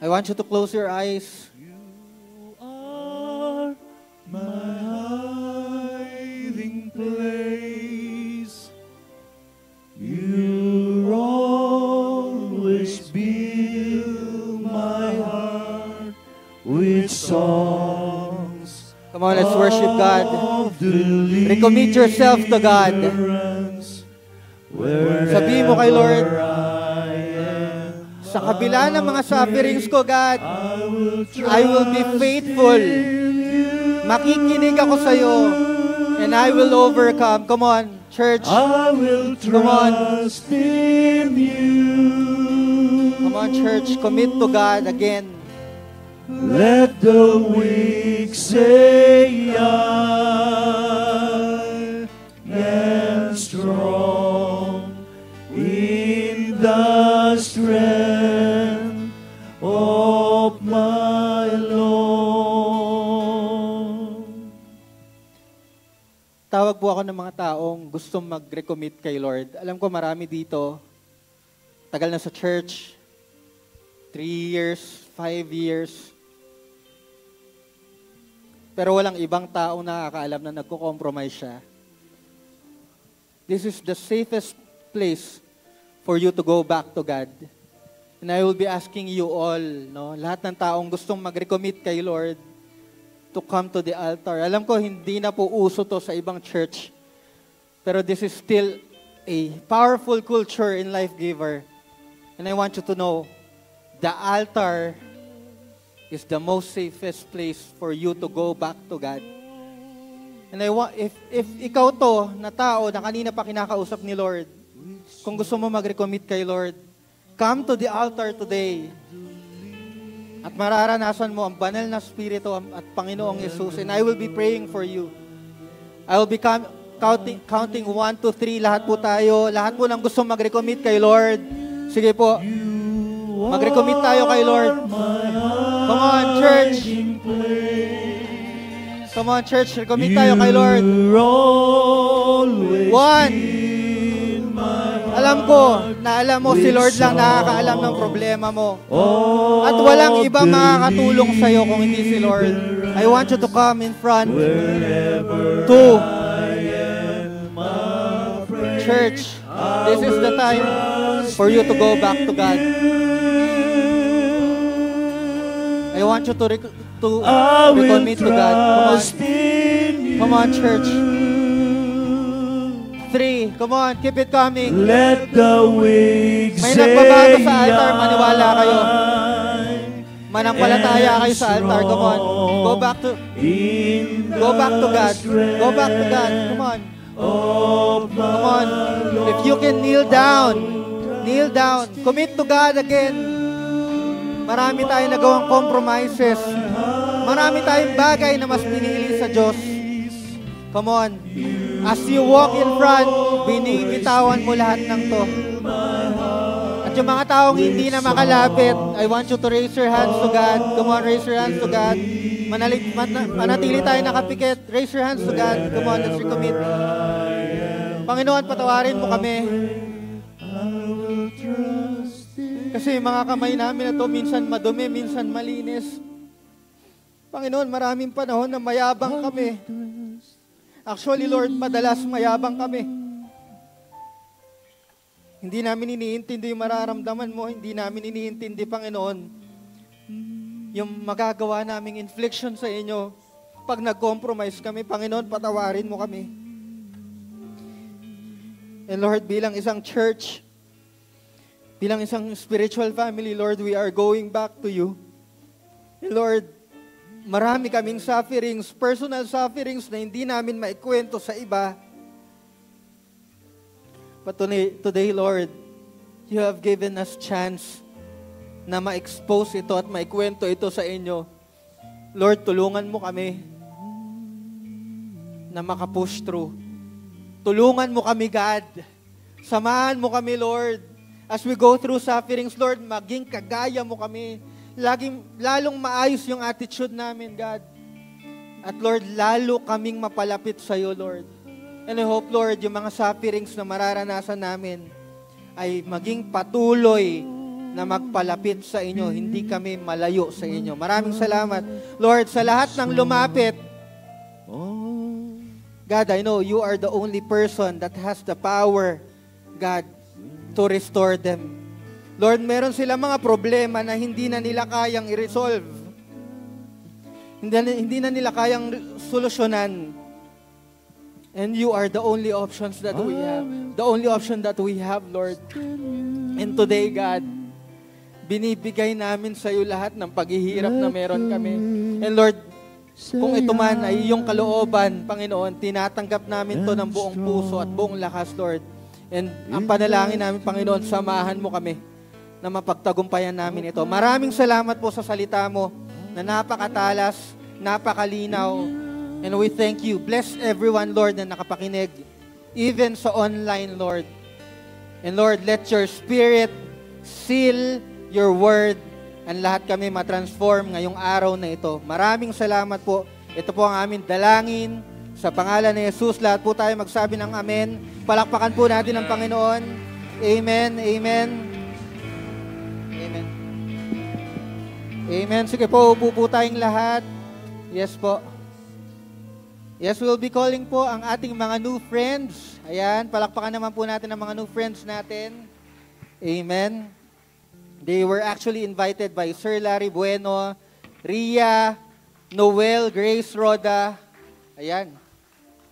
I want you to close your eyes. You are my hiding place. You always build my heart with songs. Come on, let's worship God. of Recommit yourself to God. deliverance. Sabihin mo kay Lord, I am, sa kabila ng mga sufferings ko, God, I I will be faithful. Makikinig ako sa iyo, and I will overcome. Come on, church. I will Come on. trust in you. Come on, church. Commit to God again. Let the weak say I am strong in tinatawag po ako ng mga taong gustong mag-recommit kay Lord. Alam ko marami dito, tagal na sa church, 3 years, 5 years. Pero walang ibang taong nakakaalam na nagko-compromise siya. This is the safest place for you to go back to God. And I will be asking you all, no, lahat ng taong gustong mag-recommit kay Lord, to come to the altar. Alam ko, hindi na po uso to sa ibang church. Pero this is still a powerful culture in Life Giver. And I want you to know, the altar is the most safest place for you to go back to God. And I want, if ikaw to, na tao, na kanina pa kinakausap ni Lord, kung gusto mo mag-recommit kay Lord, come to the altar today. At mararanasan mo ang banal na Espiritu at Panginoong Yesus. And I will be praying for you. I will be counting 1, 2, 3. Lahat po tayo. Lahat po nang gusto mag-recommit kay Lord. Sige po. Mag-recommit tayo kay Lord. Come on, church. Come on, church. Recommit tayo kay Lord. 1. Alam ko, na alam mo, si Lord lang nakakaalam ng problema mo. At walang ibang makakatulong sa'yo kung hindi si Lord. I want you to come in front. 2. Church, this is the time for you to go back to God. I want you to recommit to God. Come on. Come on, church. 3. Come on, keep it coming. Let the weak May nagbabago sa altar, maniwala kayo. Manampalataya kayo sa altar. Come on. Go back to God. Go back to God. Come on. Come on. If you can kneel down. Kneel down. Commit to God again. Marami tayong nagawang compromises. Marami tayong bagay na mas pinili sa Diyos. Come on. As you walk in front, binibitawan mo lahat ng to. At yung mga taong hindi na makalapit, I want you to raise your hands to God. Come on, raise your hands to God. Manatili tayo nakapikit. Raise your hands to God. Come on, let's recommit. Panginoon, patawarin mo kami. Kasi mga kamay namin na to, minsan madumi, minsan malinis. Panginoon, maraming panahon na mayabang kami. Actually, Lord, madalas mayabang kami. Hindi namin iniintindi yung mararamdaman mo. Hindi namin iniintindi, Panginoon, yung magagawa naming infliction sa inyo. Pag nag-compromise kami, Panginoon, patawarin mo kami. And Lord, bilang isang church, bilang isang spiritual family, Lord, we are going back to you. And Lord, marami kaming sufferings, personal sufferings na hindi namin maikwento sa iba. But today, Lord, you have given us chance na ma-expose ito at maikwento ito sa inyo. Lord, tulungan mo kami na makapush through. Tulungan mo kami, God. Samahan mo kami, Lord. As we go through sufferings, Lord, maging kagaya mo kami. Lalong maayos yung attitude namin, God. At Lord, lalo kaming mapalapit sa iyo, Lord. And I hope, Lord, yung mga sufferings na mararanasan namin ay maging patuloy na magpalapit sa inyo. Hindi kami malayo sa inyo. Maraming salamat. Lord, sa lahat ng lumapit, God, I know you are the only person that has the power, God, to restore them. Lord, meron silang mga problema na hindi na nila kayang i-resolve. Hindi na nila kayang solusyonan. And you are the only options that we have. The only option that we have, Lord. And today, God, binibigay namin sa iyo lahat ng paghihirap na meron kami. And Lord, kung ito man ay iyong kalooban, Panginoon, tinatanggap namin to ng buong puso at buong lakas, Lord. And ang panalangin namin, Panginoon, samahan mo kami na mapagtagumpayan namin ito. Maraming salamat po sa salita mo na napakatalas, napakalinaw, and we thank you. Bless everyone, Lord, na nakapakinig, even sa online, Lord. And Lord, let your Spirit seal your word and lahat kami matransform ngayong araw na ito. Maraming salamat po. Ito po ang aming dalangin Sa pangalan ni Jesus, lahat po tayo magsabi ng amen. Palakpakan po natin ang Panginoon. Amen, amen. Amen. Amen. Sige po, upo po tayong lahat. Yes po. Yes, we'll be calling po ang ating mga new friends. Ayan, palakpakan naman po natin ang mga new friends natin. Amen. They were actually invited by Sir Larry Bueno, Ria, Noel, Grace, Roda. Ayan.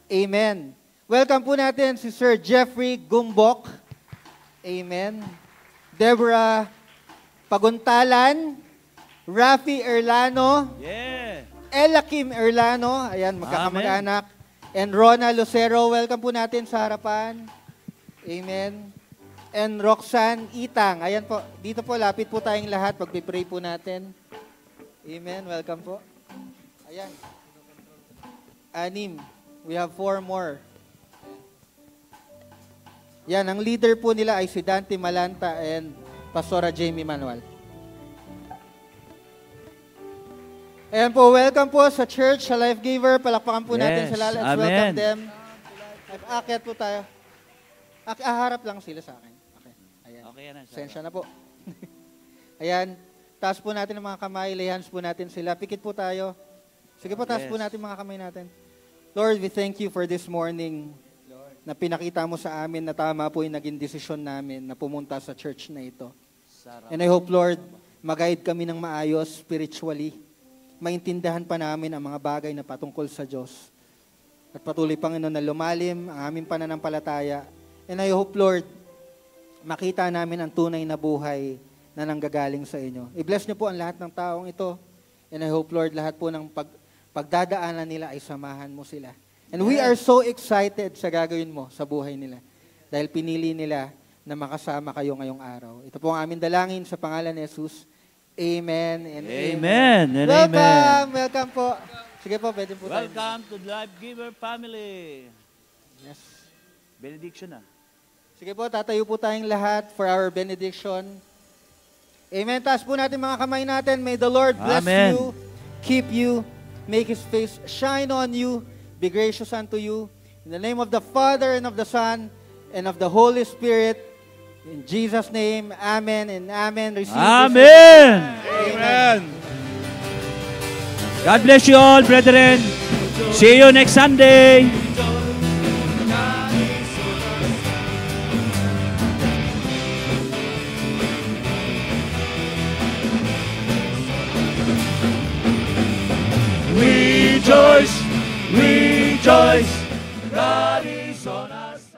Amen. Welcome po natin si Sir Jeffrey Gumbok. Amen. Deborah Paguntalan, Rafi Erlano, Elakim Erlano, ayan, magkakamag-anak, and Rona Lucero. Welcome po natin sa harapan. Amen. And Roxanne Itang. Ayan po, dito po, lapit po tayong lahat. Pag-pray po natin. Amen. Welcome po. Ayan. 6. We have 4 more. Yan, ang leader po nila ay si Dante Malanta and Pastora Jamie Manuel. Ayan po, welcome po sa church, sa Life Giver. Palakpakan po natin sila. Let's welcome them. Aakyat po tayo. Harap lang sila sa akin. Okay. Ayan. Okay na. Sensya na po. Ayan. Taas po natin ang mga kamay. Lay hands po natin sila. Pikit po tayo. Sige po, taas po natin mga kamay natin. Lord, we thank you for this morning na pinakita mo sa amin na tama po yung naging desisyon namin na pumunta sa church na ito. And I hope, Lord, mag-guide kami ng maayos spiritually. Maintindahan pa namin ang mga bagay na patungkol sa Diyos. At patuloy, Panginoon, na lumalim ang aming pananampalataya. And I hope, Lord, makita namin ang tunay na buhay na nanggagaling sa inyo. I-bless niyo po ang lahat ng taong ito. And I hope, Lord, lahat po ng pagdadaanan nila ay samahan mo sila. And we are so excited sa gagawin mo sa buhay nila. Dahil pinili nila na makasama kayo ngayong araw. Ito po ang aming dalangin sa pangalan ni Jesus. Amen and amen. And Welcome! amen. Welcome po. Sige po, pwede po tayo. Welcome to the Life Giver family. Yes. Benediction na. Sige po, tatayo po tayong lahat for our benediction. Amen. Taas po natin mga kamay natin. May the Lord bless Amen. you, keep you, make His face shine on you, be gracious unto you. In the name of the Father and of the Son and of the Holy Spirit, in Jesus' name, amen and amen. Receive Amen. Amen. God bless you all, brethren. See you next Sunday. Rejoice, rejoice, God is on us.